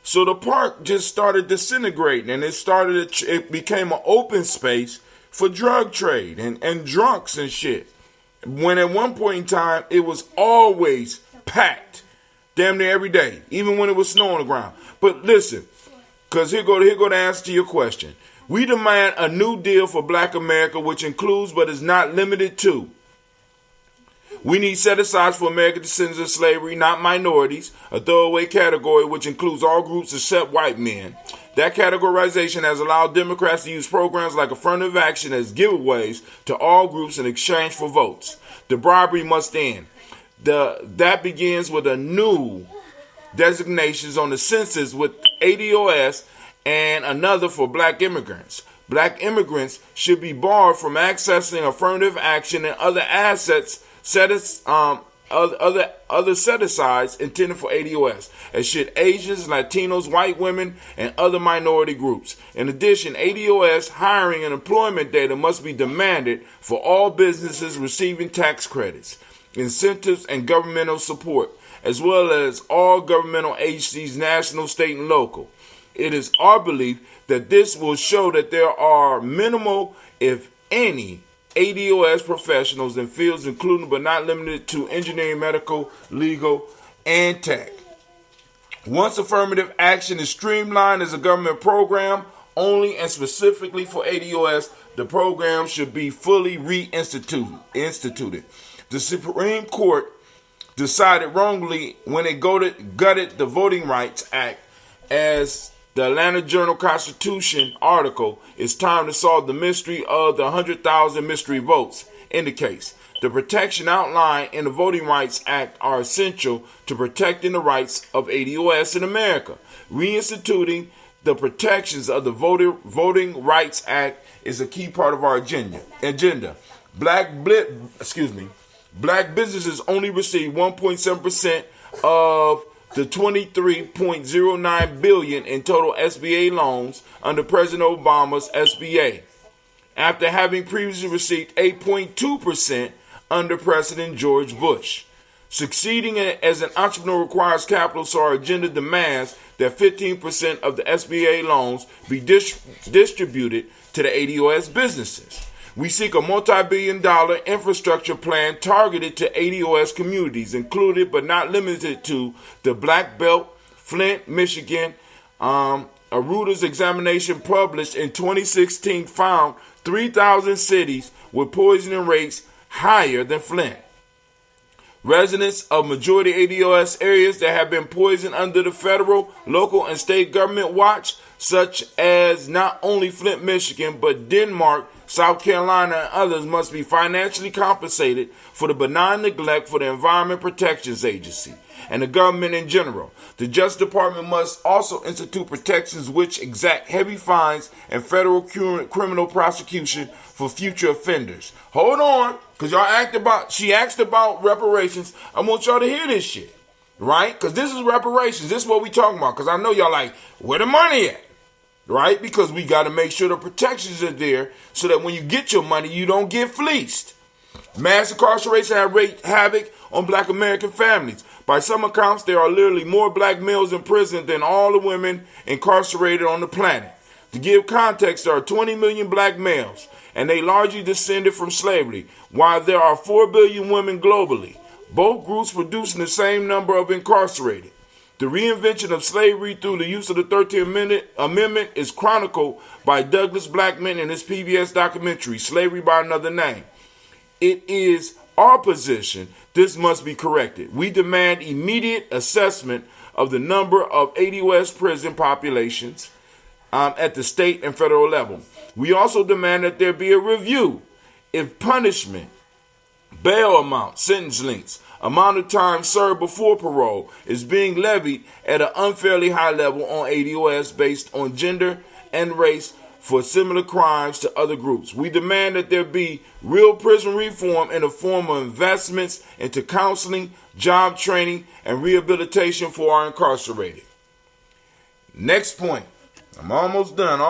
So the park just started disintegrating, and it became an open space for drug trade and drunks and shit. When at one point in time, it was always packed, damn near every day, even when it was snow on the ground. But listen, because here go the answer to your question. We demand a new deal for Black America, which includes but is not limited to: we need set-asides for American descendants of slavery, not minorities, a throwaway category which includes all groups except white men. That categorization has allowed Democrats to use programs like affirmative action as giveaways to all groups in exchange for votes. The bribery must end. That begins with a new designations on the census with ADOS and another for Black immigrants. Black immigrants should be barred from accessing affirmative action and other assets other set-asides intended for ADOS, as should Asians, Latinos, white women, and other minority groups. In addition, ADOS hiring and employment data must be demanded for all businesses receiving tax credits, incentives, and governmental support, as well as all governmental agencies, national, state, and local. It is our belief that this will show that there are minimal, if any, ADOS professionals in fields including but not limited to engineering, medical, legal, and tech. Once affirmative action is streamlined as a government program only and specifically for ADOS, the program should be fully reinstituted. The Supreme Court decided wrongly when it gutted the Voting Rights Act. As the Atlanta Journal-Constitution article, "It's time to solve the mystery of the 100,000 mystery votes," indicates. The protection outlined in the Voting Rights Act are essential to protecting the rights of ADOS in America. Reinstituting the protections of the Voting Rights Act is a key part of our agenda. Black businesses only receive 1.7% of the $23.09 billion in total SBA loans under President Obama's SBA, after having previously received 8.2% under President George Bush. Succeeding as an entrepreneur requires capital, so our agenda demands that 15% of the SBA loans be distributed to the ADOS businesses. We seek a multi-billion-dollar infrastructure plan targeted to ADOS communities, included but not limited to the Black Belt, Flint, Michigan. A Reuters examination published in 2016 found 3,000 cities with poisoning rates higher than Flint. Residents of majority ADOS areas that have been poisoned under the federal, local, and state government watch, such as not only Flint, Michigan, but Denmark, South Carolina, and others, must be financially compensated for the benign neglect for the Environment Protection Agency and the government in general. The Justice Department must also institute protections which exact heavy fines and federal criminal prosecution for future offenders. Hold on, because she asked about reparations. I want y'all to hear this shit, right? Because this is reparations. This is what we talking about, because I know y'all like, where the money at? Right? Because we got to make sure the protections are there so that when you get your money, you don't get fleeced. Mass incarceration has wreaked havoc on Black American families. By some accounts, there are literally more Black males in prison than all the women incarcerated on the planet. To give context, there are 20 million Black males, and they largely descended from slavery, while there are 4 billion women globally, both groups producing the same number of incarcerated. The reinvention of slavery through the use of the 13th Amendment is chronicled by Douglas Blackman in his PBS documentary, Slavery by Another Name. It is our position this must be corrected. We demand immediate assessment of the number of ADOS prison populations at the state and federal level. We also demand that there be a review if punishment, bail amount, sentence lengths, amount of time served before parole is being levied at an unfairly high level on ADOS based on gender and race for similar crimes to other groups. We demand that there be real prison reform in the form of investments into counseling, job training, and rehabilitation for our incarcerated. Next point. I'm almost done.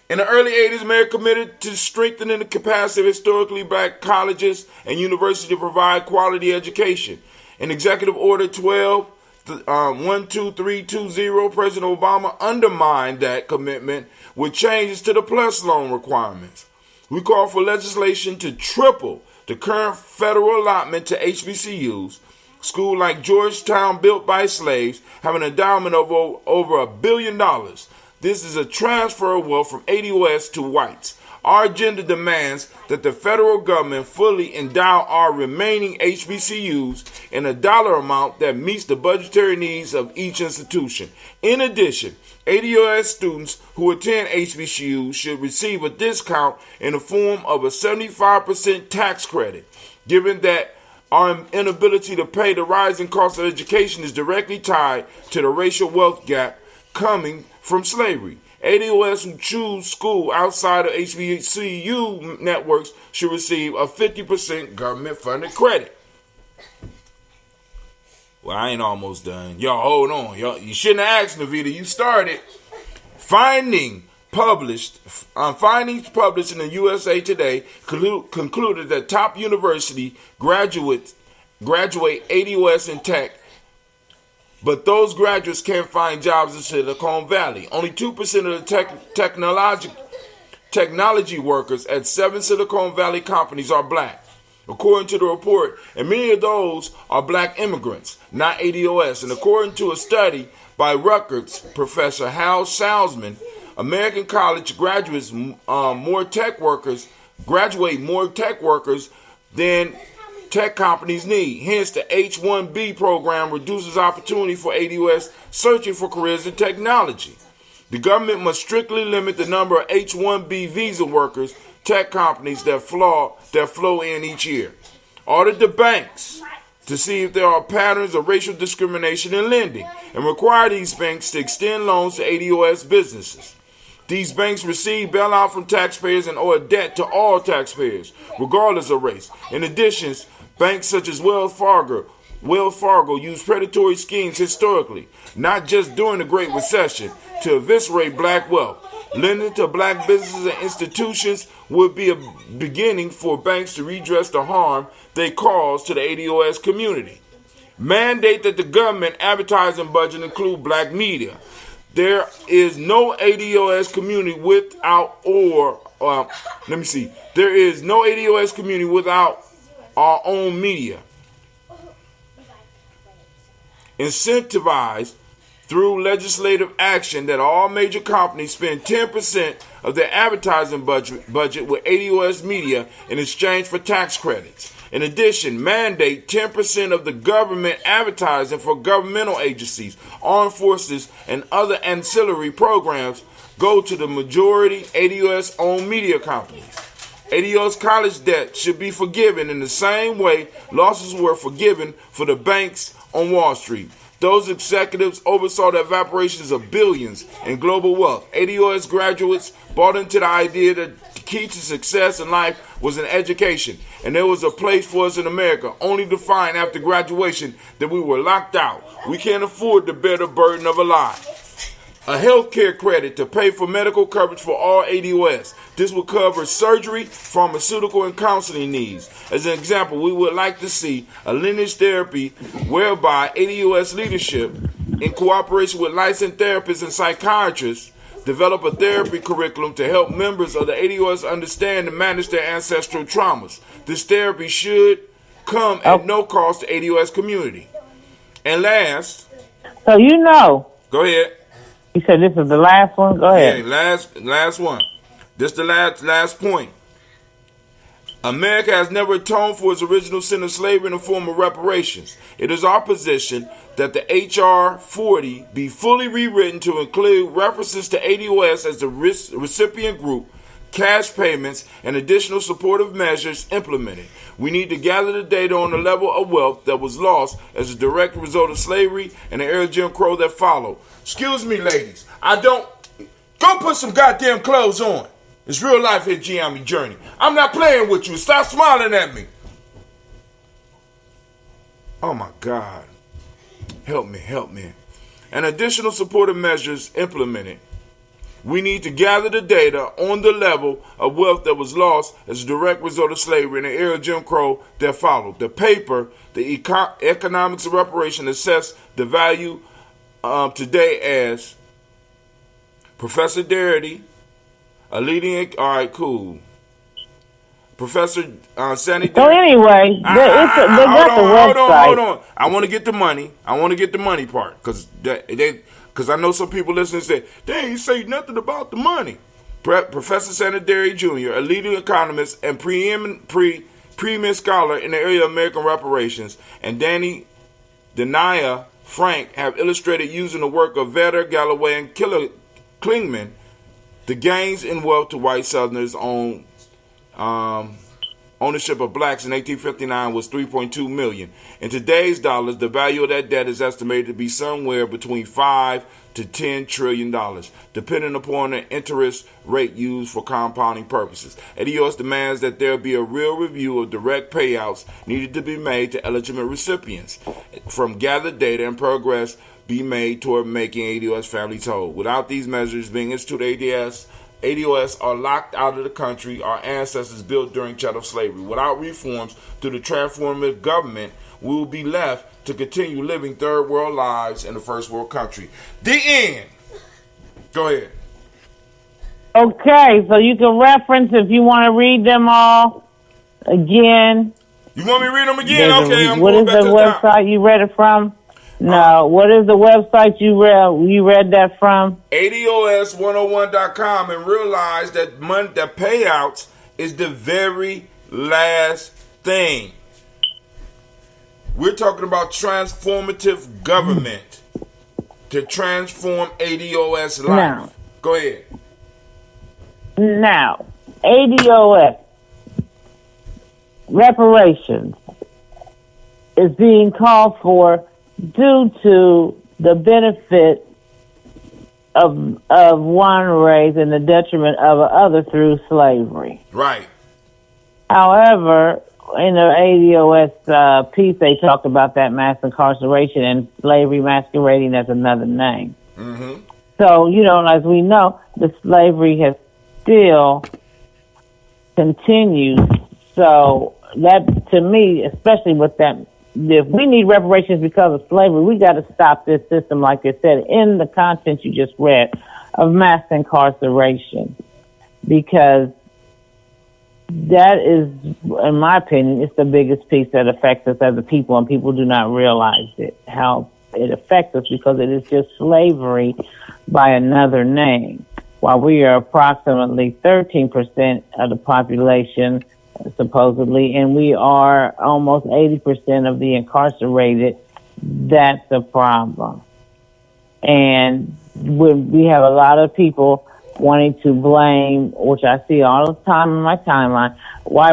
In the early 80s, America committed to strengthening the capacity of historically black colleges and universities to provide quality education. In Executive Order 12320, President Obama undermined that commitment with changes to the PLUS loan requirements. We call for legislation to triple the current federal allotment to HBCUs. Schools like Georgetown, built by slaves, have an endowment of over $1 billion. This is a transfer of wealth from ADOS to whites. Our agenda demands that the federal government fully endow our remaining HBCUs in a dollar amount that meets the budgetary needs of each institution. In addition, ADOS students who attend HBCUs should receive a discount in the form of a 75% tax credit, given that our inability to pay the rising cost of education is directly tied to the racial wealth gap coming from slavery. ADOS who choose school outside of HBCU networks should receive a 50% government-funded credit. Well, I ain't almost done. Y'all, hold on. You shouldn't have asked, Navita. You started. Findings published in the USA Today concluded that top university graduate ADOS in tech, but those graduates can't find jobs in Silicon Valley. Only 2% of the technology workers at 7 Silicon Valley companies are black, according to the report, and many of those are black immigrants, not ADOS. And according to a study by Rutgers professor Hal Salzman, American college graduates graduate more tech workers than tech companies need. Hence, the H-1B program reduces opportunity for ADOS searching for careers in technology. The government must strictly limit the number of H-1B visa workers tech companies that flow in each year. Audit the banks to see if there are patterns of racial discrimination in lending, and require these banks to extend loans to ADOS businesses. These banks receive bailout from taxpayers and owe a debt to all taxpayers, regardless of race. In addition, banks such as Wells Fargo use predatory schemes historically, not just during the Great Recession, to eviscerate black wealth. Lending to black businesses and institutions would be a beginning for banks to redress the harm they cause to the ADOS community. Mandate that the government advertising budget include black media. There is no ADOS community without There is no ADOS community without our own media. Incentivize through legislative action that all major companies spend 10% of their advertising budget with ADOS media in exchange for tax credits. In addition, mandate 10% of the government advertising for governmental agencies, armed forces, and other ancillary programs go to the majority ADOS-owned media companies. ADOS college debt should be forgiven in the same way losses were forgiven for the banks on Wall Street. Those executives oversaw the evaporations of billions in global wealth. ADOS graduates bought into the idea that the key to success in life was an education, and there was a place for us in America, only to find after graduation that we were locked out. We can't afford to bear the burden of a lie. A health care credit to pay for medical coverage for all ADOS. This will cover surgery, pharmaceutical, and counseling needs. As an example, we would like to see a lineage therapy whereby ADOS leadership, in cooperation with licensed therapists and psychiatrists, develop a therapy curriculum to help members of the ADOS understand and manage their ancestral traumas. This therapy should come at no cost to ADOS community. And last... So Go ahead. You said this is the last one? Go ahead. Yeah, last one. This is the last point. America has never atoned for its original sin of slavery in the form of reparations. It is our position that the H.R. 40 be fully rewritten to include references to ADOS as the recipient group, cash payments, and additional supportive measures implemented. We need to gather the data on the level of wealth that was lost as a direct result of slavery and the era of Jim Crow that followed. Excuse me, ladies. I don't... Go Go put some goddamn clothes on. It's real life here, Gye-Nyame Journey. I'm not playing with you. Stop smiling at me. Oh my God. Help me, help me. And additional supportive measures implemented. We need to gather the data on the level of wealth that was lost as a direct result of slavery and the era of Jim Crow that followed. The paper, the Economics of Reparation, assessed the value today as Professor Darity, a leading, all right, cool. Professor Sandy. So anyway, they got the website. Hold on. I want to get the money. I want to get the money part because I know some people listening say they ain't say nothing about the money. Professor Sandy Darity Jr., a leading economist and premier scholar in the area of American reparations, and Dania Frank have illustrated using the work of Vedder, Galloway, and Klingman the gains in wealth to white Southerners on ownership of blacks in 1859 was $3.2 million. In today's dollars, the value of that debt is estimated to be somewhere between $5 to $10 trillion, depending upon the interest rate used for compounding purposes. ADOS demands that there be a real review of direct payouts needed to be made to eligible recipients from gathered data and progress be made toward making ADOS families whole. Without these measures being instituted, ADOS are locked out of the country our ancestors built during chattel slavery. Without reforms to the transformative government, we will be left to continue living third world lives in a first world country. The end. Go ahead. Okay, so you can reference if you want to read them all again. You want me to read them again? Okay, I'm what going is back the to the top. website you read it from? No, what is the website you read that from? ADOS101.com, and realize that the payouts is the very last thing. We're talking about transformative government to transform ADOS life. Now, go ahead. Now, ADOS reparations is being called for due to the benefit of one race and the detriment of another through slavery. Right. However, in the ADOS piece, they talked about that mass incarceration and slavery masquerading as another name. Mm-hmm. So, as we know, the slavery has still continued. So that, to me, especially with that, if we need reparations because of slavery, we got to stop this system, like I said, in the content you just read, of mass incarceration. Because that is, in my opinion, it's the biggest piece that affects us as a people, and people do not realize it, how it affects us, because it is just slavery by another name. While we are approximately 13% of the population, supposedly, and we are almost 80% of the incarcerated, that's a problem. And we have a lot of people wanting to blame, which I see all the time in my timeline, why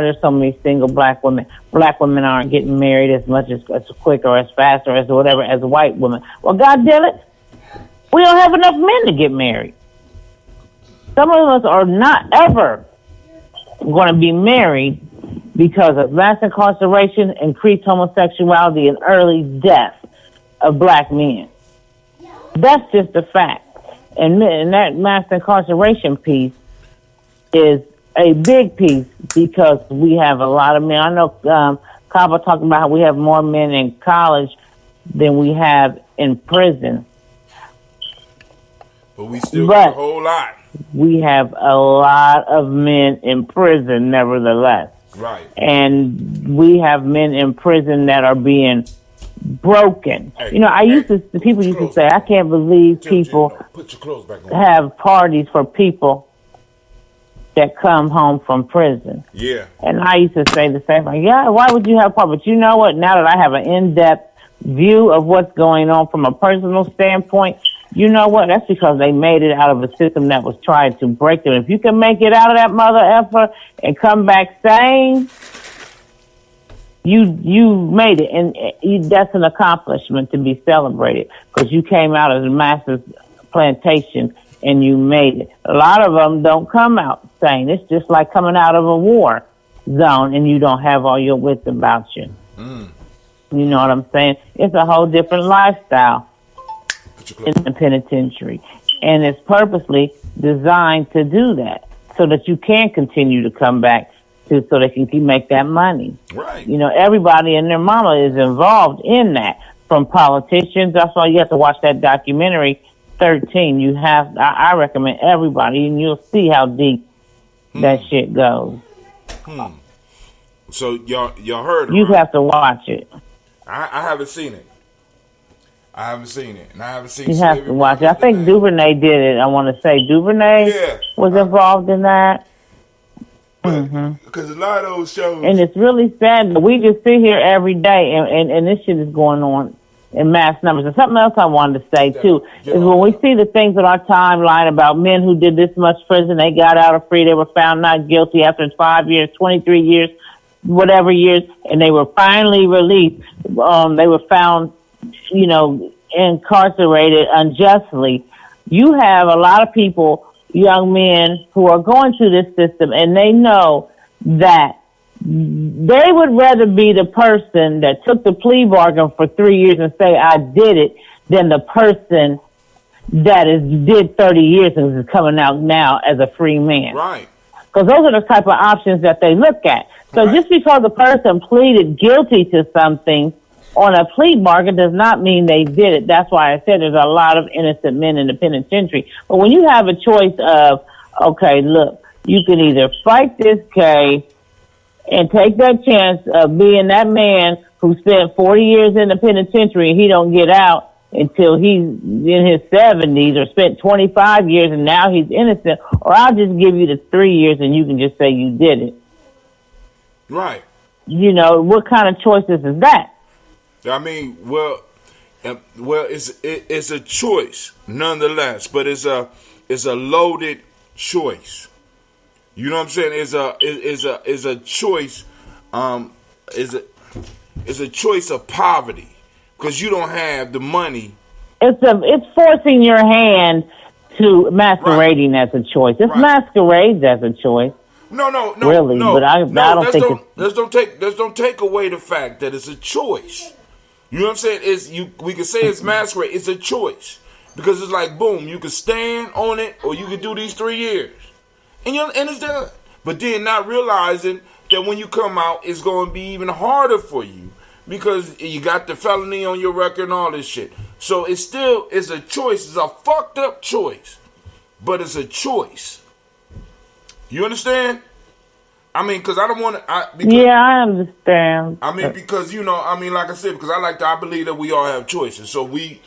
there's so many single black women. Black women aren't getting married as much as quick or as fast or as whatever as white women. Well, God damn it, we don't have enough men to get married. Some of us are not ever going to be married because of mass incarceration, increased homosexuality, and early death of black men. That's just a fact. And that mass incarceration piece is a big piece because we have a lot of men. I know Kuumba talked about how we have more men in college than we have in prison. But we still got a whole lot. We have a lot of men in prison, nevertheless. Right. And we have men in prison that are being broken. Hey, people used to say, I can't believe people put your clothes back on. Have parties for people that come home from prison. Yeah. And I used to say the same thing. Yeah, why would you have a party? But you know what? Now that I have an in-depth view of what's going on from a personal standpoint, you know what? That's because they made it out of a system that was trying to break them. If you can make it out of that mother effer and come back sane, you made it. And that's an accomplishment to be celebrated because you came out of the massive plantation and you made it. A lot of them don't come out sane. It's just like coming out of a war zone and you don't have all your wits about you. You know what I'm saying? It's a whole different lifestyle in the penitentiary. And it's purposely designed to do that so that you can continue to come back so they can make that money. Right. You know, everybody and their mama is involved in that, from politicians. That's why you have to watch that documentary, 13. I recommend everybody, and you'll see how deep that shit goes. So y'all heard it, You right? have to watch it. I haven't seen it. I haven't seen it, and I haven't seen. You have to watch it. I think Duvernay did it. I want to say Duvernay was involved in that. Because a lot of those shows, and it's really sad that we just sit here every day and this shit is going on in mass numbers. And something else I wanted to say too is when we see the things on our timeline about men who did this much prison, they got out of free, they were found not guilty after 5 years, 23 years, whatever years, and they were finally released. They were found, you know, incarcerated unjustly. You have a lot of people, young men, who are going through this system, and they know that they would rather be the person that took the plea bargain for 3 years and say, I did it, than the person that did 30 years and is coming out now as a free man. right? Because those are the type of options that they look at. So just because the person pleaded guilty to something on a plea bargain does not mean they did it. That's why I said there's a lot of innocent men in the penitentiary. But when you have a choice of, okay, look, you can either fight this case and take that chance of being that man who spent 40 years in the penitentiary and he don't get out until he's in his 70s, or spent 25 years and now he's innocent, or I'll just give you the 3 years and you can just say you did it. Right. You know, what kind of choices is that? I mean, well, it's a choice nonetheless, but it's a loaded choice. You know what I'm saying? It's a choice. It's a choice of poverty because you don't have the money. It's forcing your hand to masquerading as a choice. It's masquerades as a choice. No, really, no, but I don't think let's don't take away the fact that it's a choice. You know what I'm saying? We can say it's masquerade. It's a choice because it's like boom, you can stand on it or you can do these 3 years, and it's done. But then not realizing that when you come out, it's going to be even harder for you because you got the felony on your record and all this shit. So it's a choice. It's a fucked up choice, but it's a choice. You understand? I mean, because I don't want to. Yeah, I understand. I mean, because like I said, because I believe that we all have choices. So we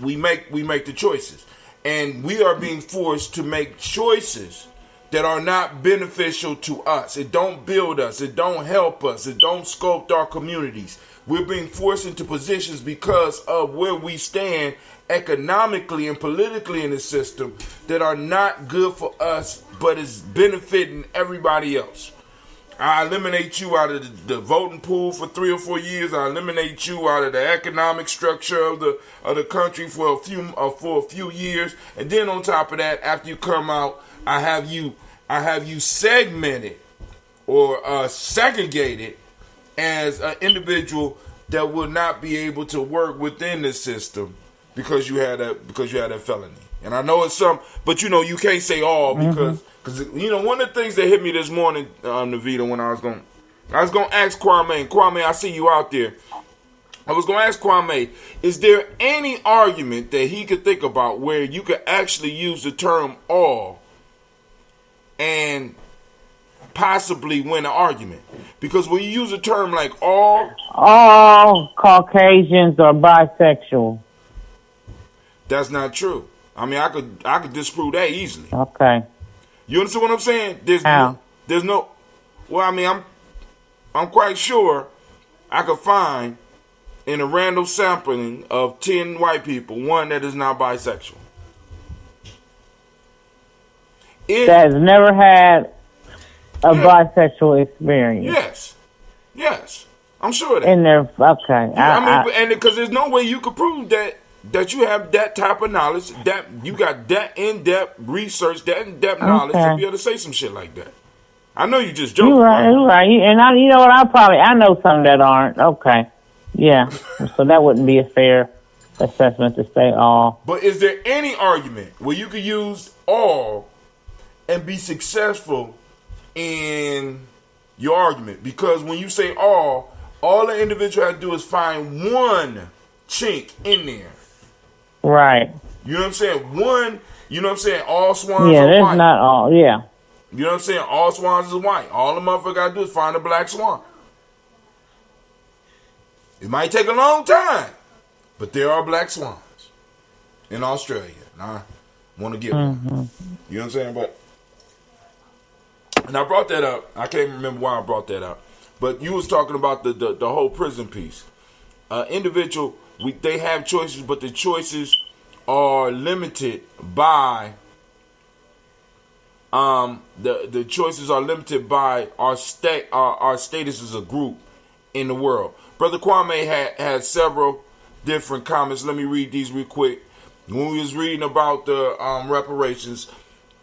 make the choices, and we are being forced to make choices that are not beneficial to us. It don't build us. It don't help us. It don't sculpt our communities. We're being forced into positions because of where we stand economically and politically in the system that are not good for us, but is benefiting everybody else. I eliminate you out of the voting pool for 3 or 4 years. I eliminate you out of the economic structure of the country for a few years, and then on top of that, after you come out, I have you segmented or segregated as an individual that will not be able to work within the system because you had a felony. And I know it's some, but you can't say all because one of the things that hit me this morning, Navita, when I was going to ask Kwame, I see you out there. I was going to ask Kwame, is there any argument that he could think about where you could actually use the term all and possibly win an argument? Because when you use a term like all Caucasians are bisexual. That's not true. I mean, I could disprove that easily. Okay. You understand what I'm saying? How? Well, I mean, I'm quite sure I could find in a random sampling of 10 white people one that is not bisexual. That has never had a bisexual experience. Yes. I'm sure of that. In their okay. And because there's no way you could prove that that you have that type of knowledge, that you got that in-depth research, that in-depth knowledge to be able to say some shit like that. I know you just joking. You're right. And you know what? I know some that aren't. Okay. Yeah. So that wouldn't be a fair assessment to say all. But is there any argument where you could use all and be successful in your argument? Because when you say all the individual has to do is find one chink in there. Right. You know what I'm saying? One, you know what I'm saying? All swans are there's white. Not all, yeah. You know what I'm saying? All swans is white. All the motherfucker got to do is find a black swan. It might take a long time, but there are black swans in Australia. And I want to get one. You know what I'm saying? And I brought that up. I can't remember why I brought that up. But you was talking about the whole prison piece. Individual, they have choices, but the choices are limited by the choices are limited by our status as a group in the world. Brother Kwame had several different comments. Let me read these real quick. When we was reading about the reparations,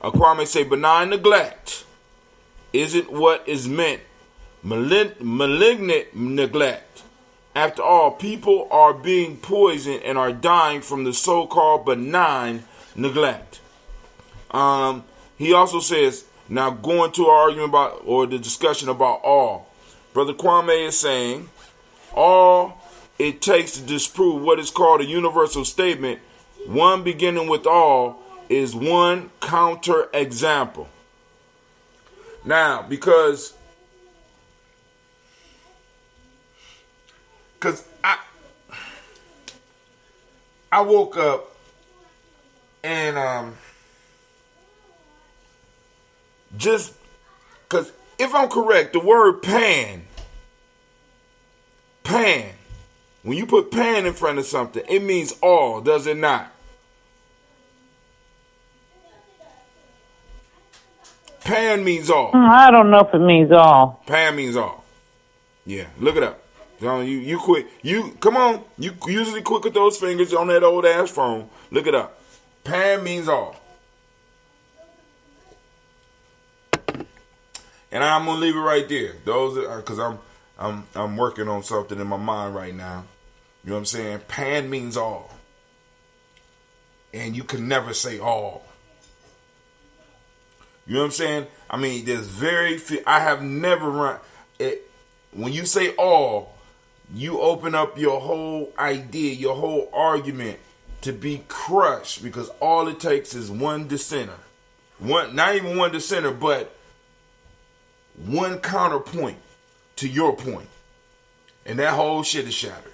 Kwame say benign neglect isn't what is meant malignant neglect. After all, people are being poisoned and are dying from the so-called benign neglect. He also says, now going to our argument about, or the discussion about all. Brother Kwame is saying, all it takes to disprove what is called a universal statement, one beginning with all, is one counter example. Now, because I woke up and just because if I'm correct, the word pan, when you put pan in front of something, it means all, does it not? Pan means all. I don't know if it means all. Pan means all. Yeah, look it up. You quick. Come on. You usually quick with those fingers on that old ass phone. Look it up. Pan means all. And I'm gonna leave it right there. Those because I'm working on something in my mind right now. You know what I'm saying? Pan means all. And you can never say all. You know what I'm saying? I mean, there's very few. I have never run it. When you say all, you open up your whole idea, your whole argument to be crushed, because all it takes is one dissenter. Not even one dissenter, but one counterpoint to your point. And that whole shit is shattered.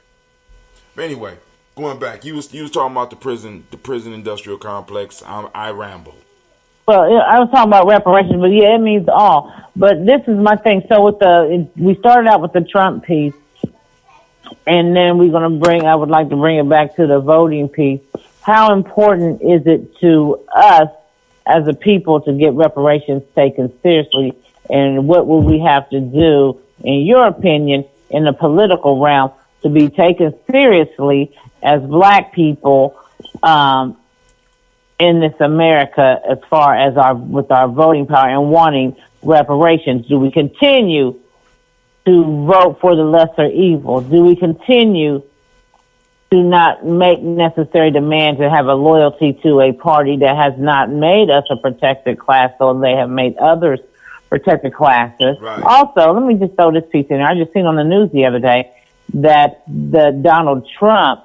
But anyway, going back, you was talking about the prison industrial complex. I rambled. Well, I was talking about reparations, but yeah, it means all. But this is my thing. So we started out with the Trump piece, and then I would like to bring it back to the voting piece. How important is it to us as a people to get reparations taken seriously? And what will we have to do, in your opinion, in the political realm to be taken seriously as black people, in this America, as far as with our voting power and wanting reparations? Do we continue to vote for the lesser evil? Do we continue to not make necessary demands to have a loyalty to a party that has not made us a protected class, so they have made others protected classes? Right. Also, let me just throw this piece in there. I just seen on the news the other day that the Donald Trump,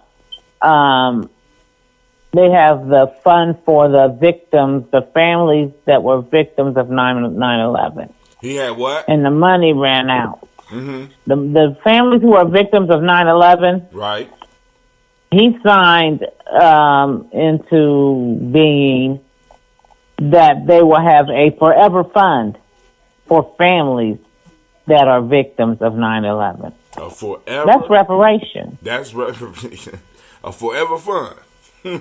they have the fund for the victims, the families that were victims of 9/11. He had what? And the money ran out. Mm-hmm. The families who are victims of 9/11, right? He signed into being that they will have a forever fund for families that are victims of 9/11. A forever. That's reparation. That's reparation. A forever fund. Yeah,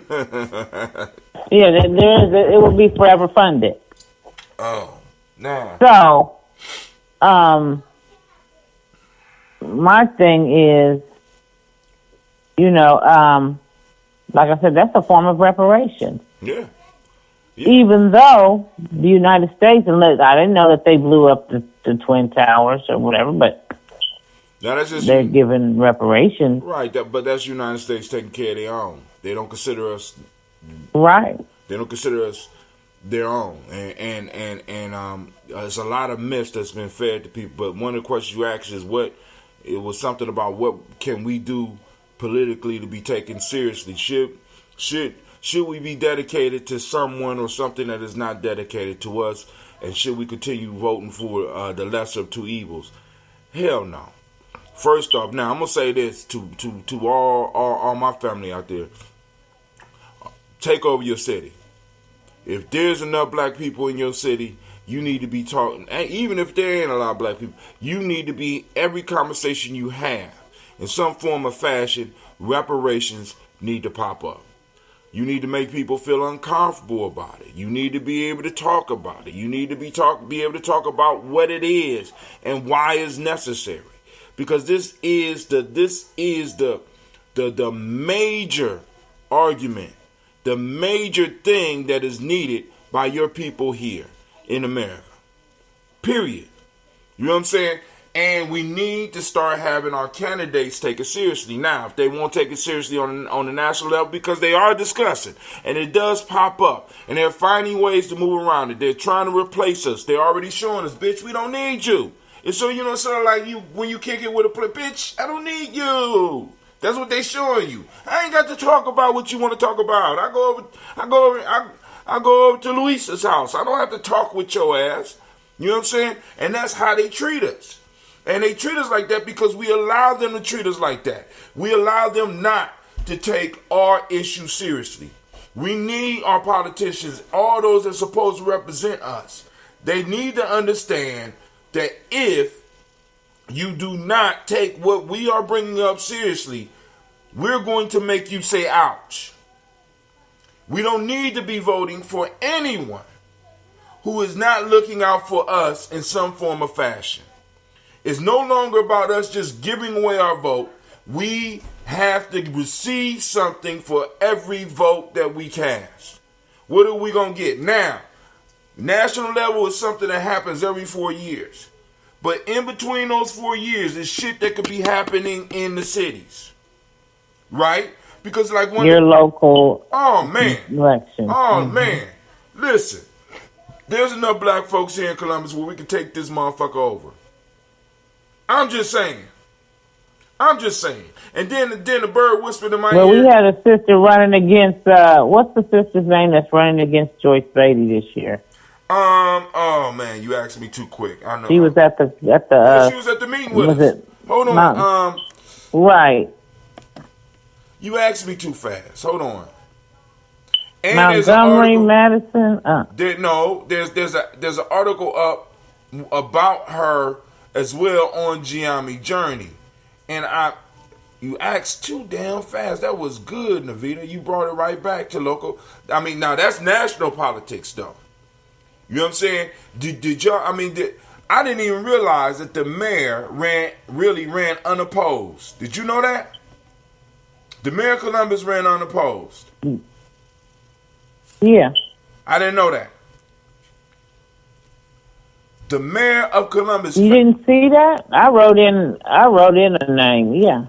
it will be forever funded. Oh, nah. So, my thing is, like I said, that's a form of reparations. Yeah. Even though the United States, and I didn't know that they blew up the Twin Towers or whatever, but now that's just they're giving reparations. Right, but that's United States taking care of their own. They don't consider us right. They don't consider us their own, and there's a lot of myths that's been fed to people. But one of the questions you asked is it was something about what can we do politically to be taken seriously? Should we be dedicated to someone or something that is not dedicated to us? And should we continue voting for the lesser of two evils? Hell no. First off, now I'm gonna say this to all my family out there: take over your city. If there's enough black people in your city, you need to be talking. And even if there ain't a lot of black people, you need to be every conversation you have in some form or fashion. Reparations need to pop up. You need to make people feel uncomfortable about it. You need to be able to talk about it. You need to be able to talk about what it is and why it's necessary. Because this is the major argument, the major thing that is needed by your people here in America. Period. You know what I'm saying? And we need to start having our candidates take it seriously. Now, if they won't take it seriously on the national level, because they are discussing, and it does pop up, and they're finding ways to move around it. They're trying to replace us. They're already showing us, bitch, we don't need you. And so, you know, sort of like you when you kick it with a bitch, I don't need you. That's what they showing you. I ain't got to talk about what you want to talk about. I go over to Luisa's house. I don't have to talk with your ass. You know what I'm saying? And that's how they treat us. And they treat us like that because we allow them to treat us like that. We allow them not to take our issues seriously. We need our politicians, all those that are supposed to represent us. They need to understand that if you do not take what we are bringing up seriously, we're going to make you say ouch. We don't need to be voting for anyone who is not looking out for us in some form or fashion. It's no longer about us just giving away our vote. We have to receive something for every vote that we cast. What are we going to get? Now, national level is something that happens every 4 years. But in between those 4 years is shit that could be happening in the cities. Right? Because like when your local election. Oh, man. Listen, there's enough black folks here in Columbus where we can take this motherfucker over. I'm just saying. And then the bird whispered in my ear. Well, we had a sister running against, what's the sister's name that's running against Joyce Beatty this year? Oh man, you asked me too quick. I know. She was at the. She was at the meeting with us. Hold on. Right. You asked me too fast. Hold on. And Montgomery, Madison. There's an article up about her as well on Gye-Nyame Journey. And you asked too damn fast. That was good, Navita. You brought it right back to local. I mean, now that's national politics, though. You know what I'm saying? Did y'all? I mean, I didn't even realize that the mayor really ran unopposed. Did you know that? The mayor of Columbus ran unopposed. Yeah. I didn't know that. The mayor of Columbus. You didn't see that? I wrote in a name. Yeah.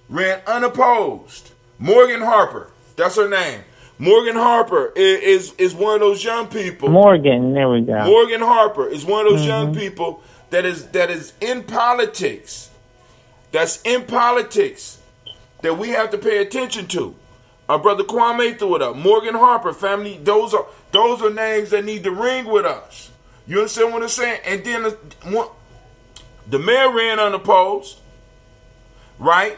Ran unopposed. Morgan Harper. That's her name. Morgan Harper is one of those young people. Morgan, there we go. Morgan Harper is one of those young people that is in politics. That's in politics that we have to pay attention to. Our brother Kwame threw it up. Morgan Harper, family. Those are names that need to ring with us. You understand what I'm saying? And then the mayor ran unopposed, right?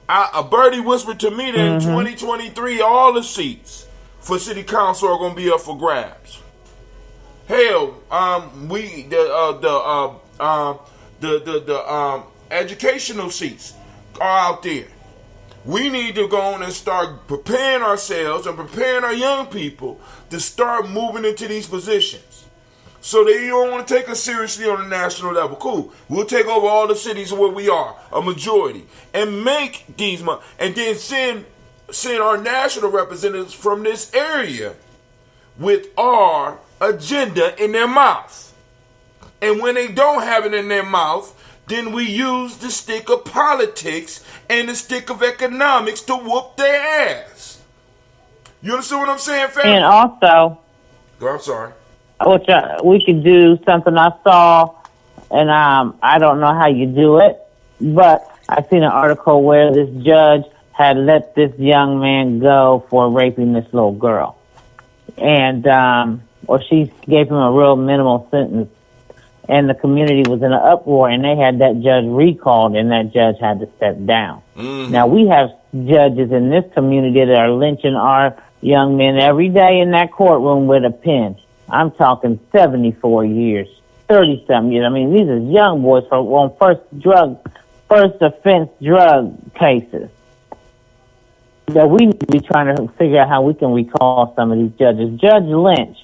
A birdie whispered to me that in 2023, all the seats for city council are going to be up for grabs. Hell, the educational seats are out there. We need to go on and start preparing ourselves and preparing our young people to start moving into these positions. So they don't want to take us seriously on the national level. Cool. We'll take over all the cities where we are, a majority, and make these and then send our national representatives from this area with our agenda in their mouth. And when they don't have it in their mouth, then we use the stick of politics and the stick of economics to whoop their ass. You understand what I'm saying, fam? And also, I'm sorry. which we could do something I saw, and I don't know how you do it, but I seen an article where this judge had let this young man go for raping this little girl, and or she gave him a real minimal sentence, and the community was in an uproar, and they had that judge recalled, and that judge had to step down. Mm-hmm. Now we have judges in this community that are lynching our young men every day in that courtroom with a pen. I'm talking 74 years, 30-something years. I mean, these are young boys on first offense drug cases. That we need to be trying to figure out how we can recall some of these judges. Judge Lynch,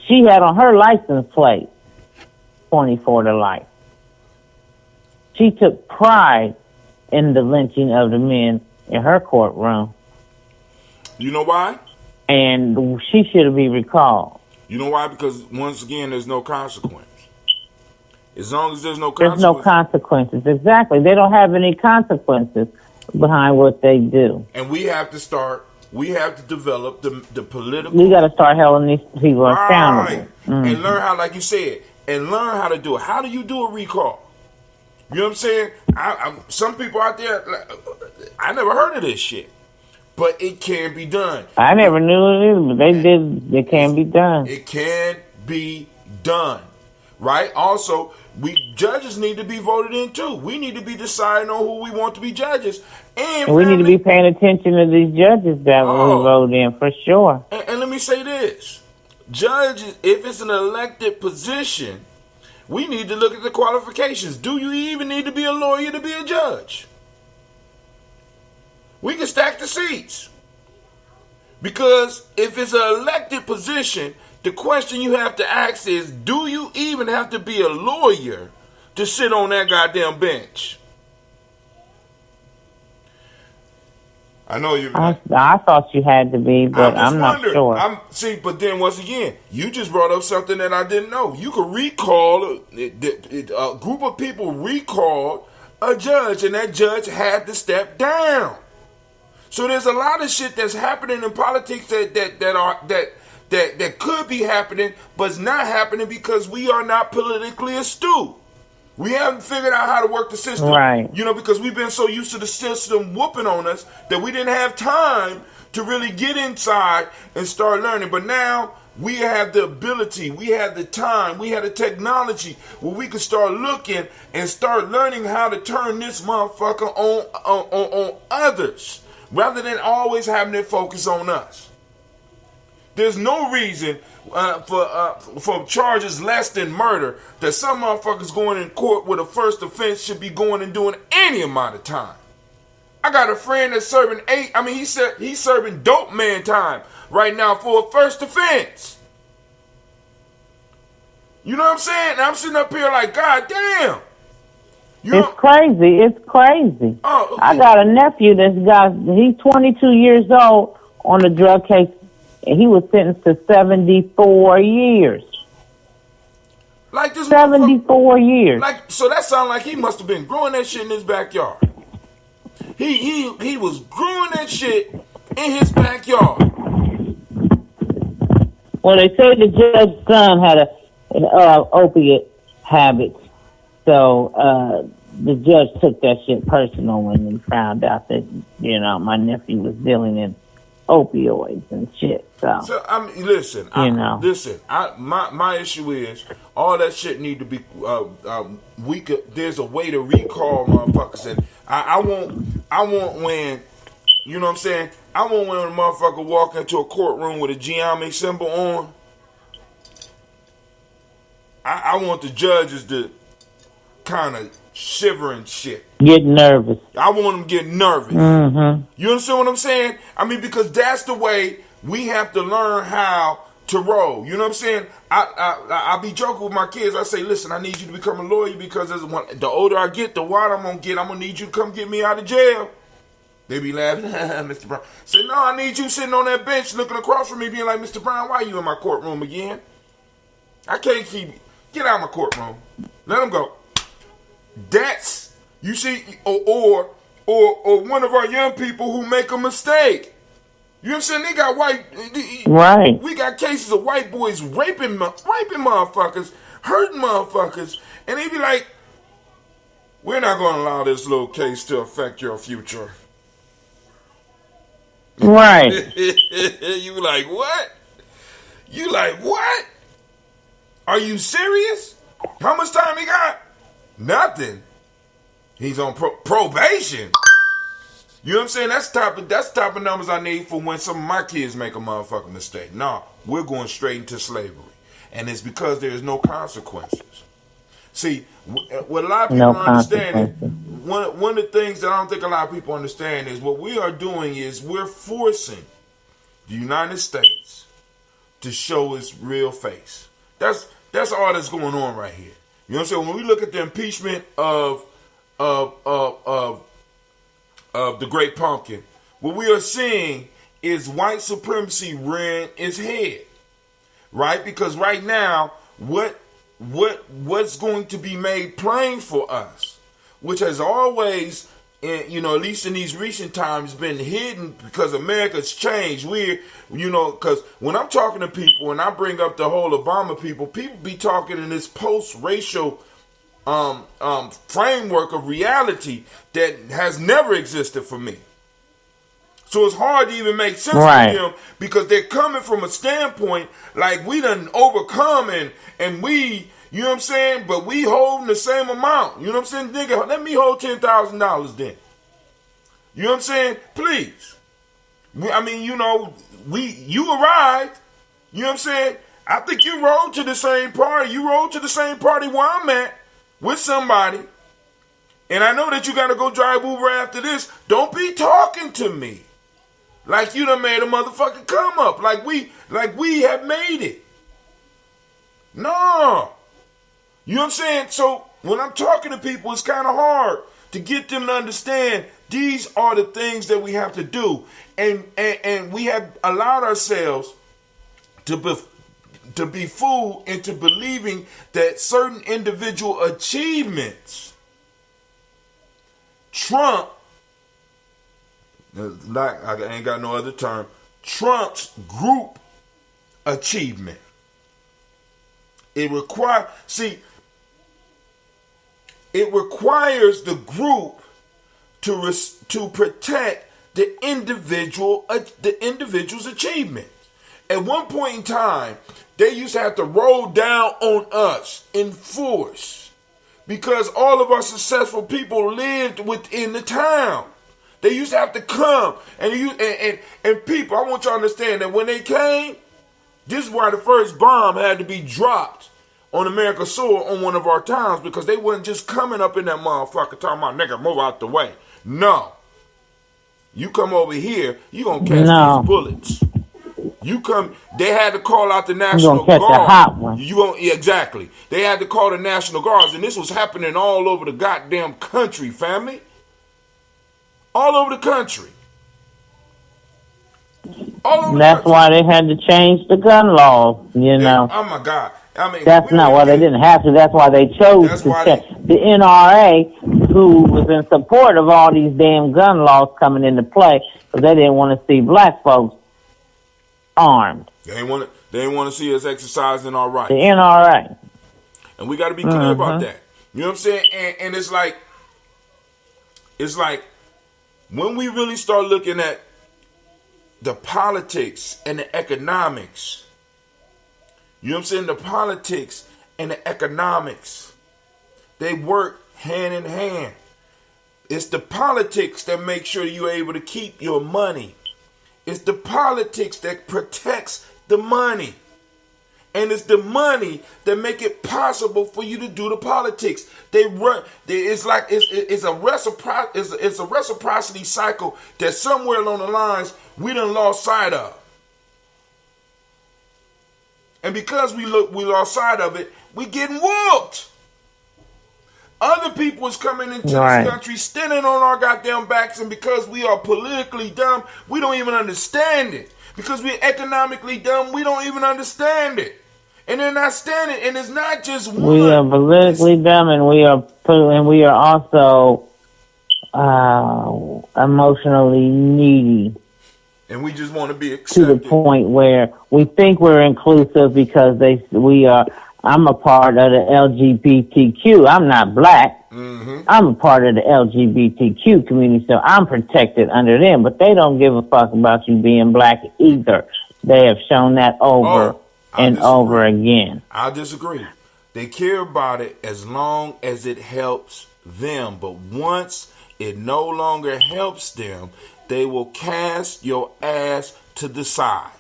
she had on her license plate 24 to life. She took pride in the lynching of the men in her courtroom. You know why? And she should be recalled. You know why? Because, once again, there's no consequence. As long as there's no consequences. There's no consequences. Exactly. They don't have any consequences behind what they do. And we have to develop the political. We got to start holding these people accountable. And learn how, like you said, and learn how to do it. How do you do a recall? You know what I'm saying? Some people out there, I never heard of this shit. But it can be done. I never knew it either, but they did. It can be done. It can be done. Right? Also, judges need to be voted in too. We need to be deciding on who we want to be judges. And we need to be paying attention to these judges that we vote in, for sure. And let me say this. Judges, if it's an elected position, we need to look at the qualifications. Do you even need to be a lawyer to be a judge? We can stack the seats. Because if it's an elected position, the question you have to ask is, do you even have to be a lawyer to sit on that goddamn bench? I know you. I thought you had to be, but I'm not sure. But then once again, you just brought up something that I didn't know. You could recall, a group of people recalled a judge, and that judge had to step down. So there's a lot of shit that's happening in politics that could be happening, but it's not happening because we are not politically astute. We haven't figured out how to work the system. Right. You know, because we've been so used to the system whooping on us that we didn't have time to really get inside and start learning. But now we have the ability, we have the time, we have the technology where we can start looking and start learning how to turn this motherfucker on others, rather than always having it focus on us. There's no reason for charges less than murder that some motherfuckers going in court with a first offense should be going and doing any amount of time. I got a friend that's serving he's serving dope man time right now for a first offense. You know what I'm saying? And I'm sitting up here like, God damn. It's crazy. It's crazy. Oh, okay. I got a nephew he's 22 years old on a drug case, and he was sentenced to 74 years. Like this 74 years. So that sounds like he must have been growing that shit in his backyard. He was growing that shit in his backyard. Well, they say the judge's son had an opiate habit. So the judge took that shit personal when he found out that, my nephew was dealing in opioids and shit. So listen. My issue is all that shit need to be. There's a way to recall motherfuckers, and I want when, you know what I'm saying. I want when a motherfucker walk into a courtroom with a Gye-Nyame symbol on. I want the judges to kind of shiver and shit. Get nervous. I want them to get nervous. Mm-hmm. You understand what I'm saying? I mean, because that's the way we have to learn how to roll. You know what I'm saying? I be joking with my kids. I say, listen, I need you to become a lawyer because the older I get, the wilder I'm going to get. I'm going to need you to come get me out of jail. They be laughing, Mr. Brown. Say, no, I need you sitting on that bench looking across from me being like, Mr. Brown, why are you in my courtroom again? I can't keep you. Get out of my courtroom. Let him go. That's, you see, or one of our young people who make a mistake. You know what I'm saying? They got Right. We got cases of white boys raping motherfuckers, hurting motherfuckers, and they be like, we're not going to allow this little case to affect your future. Right. You like, what? You like, what? Are you serious? How much time he got? Nothing. He's on probation. You know what I'm saying? That's the type of numbers I need for when some of my kids make a motherfucking mistake. Nah, we're going straight into slavery. And it's because there is no consequences. See, what a lot of people don't understand, one of the things that I don't think a lot of people understand is what we are doing is we're forcing the United States to show its real face. That's all that's going on right here. You know what I'm saying? When we look at the impeachment of the Great Pumpkin, what we are seeing is white supremacy rearing its head, right? Because right now, what's going to be made plain for us, which has always, at least in these recent times, been hidden because America's changed. Because when I'm talking to people and I bring up the whole Obama people be talking in this post-racial framework of reality that has never existed for me. So it's hard to even make sense to them because they're coming from a standpoint like we done overcome and we, you know what I'm saying, but we holding the same amount. You know what I'm saying? Nigga, let me hold $10,000 then. You know what I'm saying? Please. You arrived. You know what I'm saying? I think you rode to the same party. You rode to the same party where I'm at with somebody. And I know that you got to go drive Uber after this. Don't be talking to me like you done made a motherfucking come up. Like we have made it. No. You know what I'm saying? So when I'm talking to people, it's kind of hard to get them to understand these are the things that we have to do. And we have allowed ourselves to be fooled into believing that certain individual achievements trump, like I ain't got no other term, trumps group achievement. It requires the group to protect the individual's achievement. At one point in time, they used to have to roll down on us in force because all of our successful people lived within the town. They used to have to come and people. I want y'all to understand that when they came, this is why the first bomb had to be dropped on America's soil on one of our towns, because they wasn't just coming up in that motherfucker talking about, nigga, move out the way. No. You come over here, you gonna catch these bullets. You come, they had to call out the National Guard. You gonna catch a hot one. Exactly. They had to call the National Guards, and this was happening all over the goddamn country, family. All over the country. That's why they had to change the gun laws, know. Oh my God. I mean, that's not why they didn't have to. That's why they chose to change. The NRA, who was in support of all these damn gun laws coming into play, because they didn't want to see black folks armed. They didn't want to see us exercising our rights. The NRA. And we got to be clear about that. You know what I'm saying? And it's like when we really start looking at the politics and the economics, you know what I'm saying? The politics and the economics, they work hand in hand. It's the politics that make sure you're able to keep your money. It's the politics that protects the money. And it's the money that make it possible for you to do the politics. It's a reciprocity cycle that somewhere along the lines we done lost sight of. And because we lost sight of it, we getting whooped. Other people is coming into Right. this country, standing on our goddamn backs, and because we are politically dumb, we don't even understand it. Because we're economically dumb, we don't even understand it. And they're not standing, and it's not just one. We are politically dumb, and we are also emotionally needy And we just want to be to accepted. the point where we think we're inclusive because we are. I'm a part of the LGBTQ. I'm not black. Mm-hmm. I'm a part of the LGBTQ community, so I'm protected under them. But they don't give a fuck about you being black either. They have shown that over and over again. I disagree. They care about it as long as it helps them. But once it no longer helps them, they will cast your ass to the side.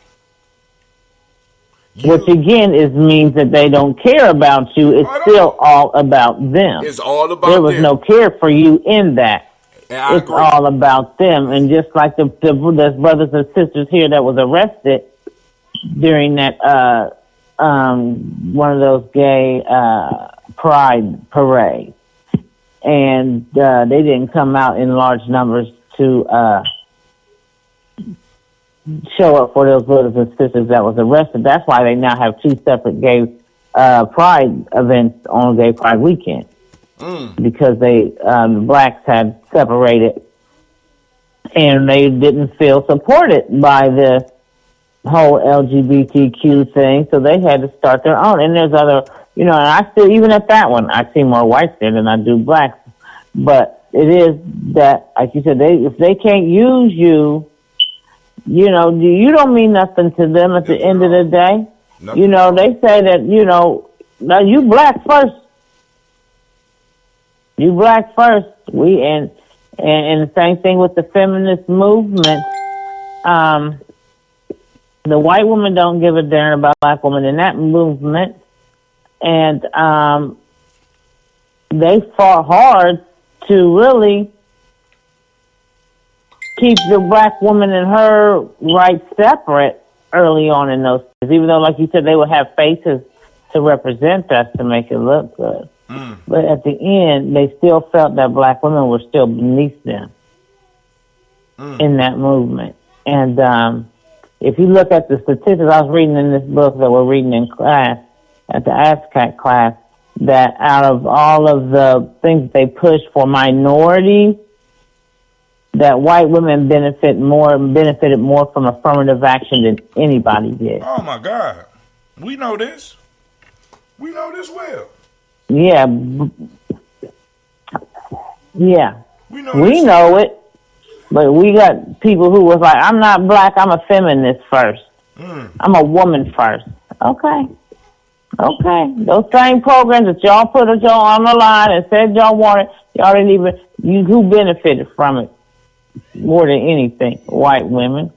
Which again means that they don't care about you. It's still all about them. It's all about them. There was no care for you in that. I It's agree. all about them. And just like the brothers and sisters here that was arrested during that one of those gay pride parades, and they didn't come out in large numbers to show up for those brothers and sisters that was arrested. That's why they now have two separate gay pride events on Gay Pride weekend. Because the blacks had separated and they didn't feel supported by the whole LGBTQ thing, so they had to start their own. And there's other, and I still, even at that one, I see more whites there than I do blacks. But it is that, like you said, if they can't use you, you don't mean nothing to them at the end of the day. Nothing. They say that, now you black first. You black first. And the same thing with the feminist movement. The white women don't give a damn about black women in that movement. And they fought hard to really keep the black woman and her rights separate early on in those days, even though, like you said, they would have faces to represent us to make it look good. But at the end, they still felt that black women were still beneath them in that movement. And if you look at the statistics, I was reading in this book that we're reading in class, at the ASCAC class, that out of all of the things they push for minorities, that white women benefited more from affirmative action than anybody did. Oh my God. We know this. We know this well. Yeah. We know We this. know it. But we got people who was like, I'm not black, I'm a feminist first. I'm a woman first. Okay. Those same programs that y'all put y'all on the line and said y'all wanted, y'all didn't even, who benefited from it more than anything? White women.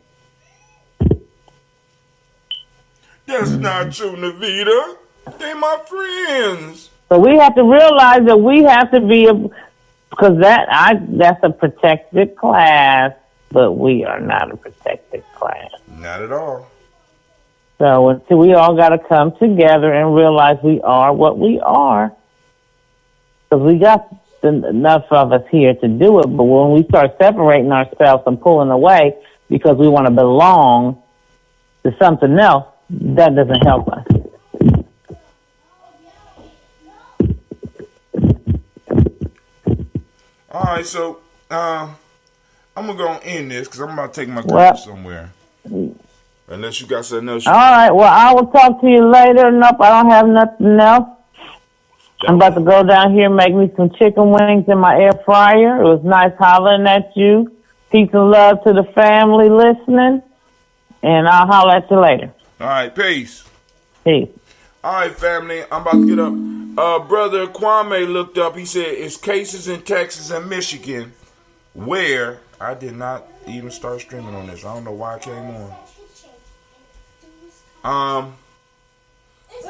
That's not true, Navita. They my friends. So we have to realize that we have to be because that's a protected class, but we are not a protected class. Not at all. So until we all got to come together and realize we are what we are, because we got enough of us here to do it. But when we start separating ourselves and pulling away because we want to belong to something else, that doesn't help us. All right, so I'm gonna go and end this because I'm about to take my girl somewhere. Unless you got something else. All right. Well, I will talk to you later. Nope, I don't have nothing else. I'm about to go down here and make me some chicken wings in my air fryer. It was nice hollering at you. Peace and love to the family listening. And I'll holler at you later. All right, peace. Peace. All right, family, I'm about to get up. Brother Kwame looked up. He said it's cases in Texas and Michigan where I did not even start streaming on this. I don't know why I came on.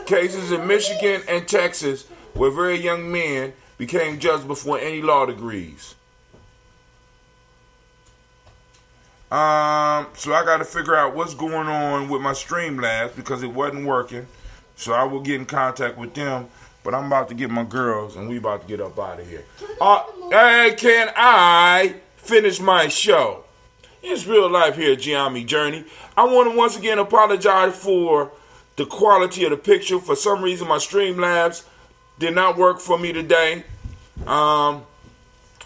Cases in Michigan and Texas where very young men became judged before any law degrees. So I got to figure out what's going on with my Streamlabs because it wasn't working. So I will get in contact with them But I'm about to get my girls, and we about to get up out of here. Hey, can I finish my show? It's real life here at Gye-Nyame Journey. I want to once again apologize for the quality of the picture. For some reason, my Streamlabs did not work for me today.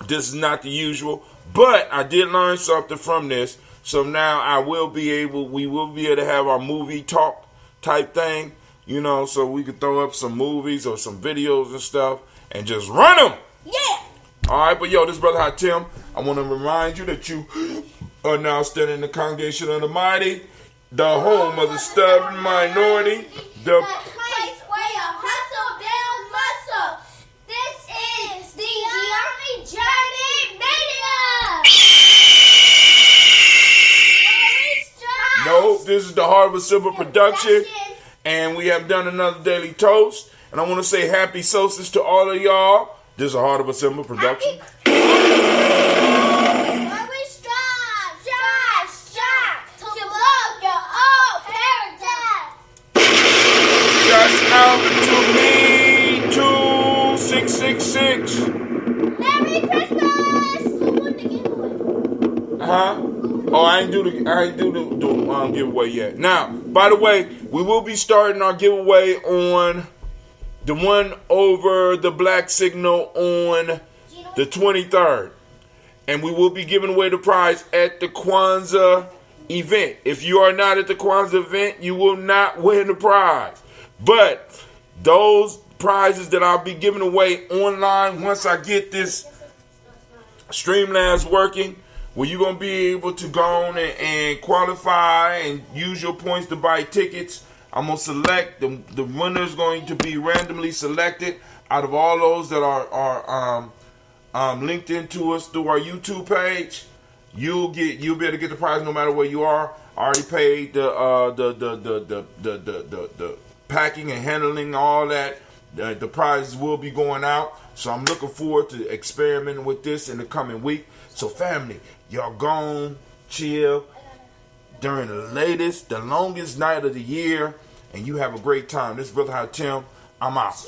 This is not the usual, but I did learn something from this. So now we will be able to have our movie talk type thing, you know, so we could throw up some movies or some videos and stuff and just run them. Yeah. All right, but yo, this brother Hot Tim, I want to remind you that you are now standing in the congregation of the mighty, the home of the stubborn minority, the place where your hustle builds muscle. This is the Gye-Nyame Journey Media. No, this is the Heart of a Simple production, and we have done another daily toast. And I want to say happy solstice to all of y'all. This is a Heart of a Simple production. Out to me 2666. Merry Christmas! Who won the giveaway? Oh, I ain't do the giveaway yet. Now, by the way, we will be starting our giveaway on the one over the black signal on the 23rd, and we will be giving away the prize at the Kwanzaa event. If you are not at the Kwanzaa event, you will not win the prize. But those prizes that I'll be giving away online once I get this Streamlabs working, where you're going to be able to go on and qualify and use your points to buy tickets. I'm going to select, the winner's going to be randomly selected out of all those that are linked into us through our YouTube page. You'll be able to get the prize no matter where you are. I already paid the packing and handling, all that. The prizes will be going out. So I'm looking forward to experimenting with this in the coming week. So family, y'all gone, chill during the longest night of the year, and you have a great time. This is Brother Hot Tim. I'm out.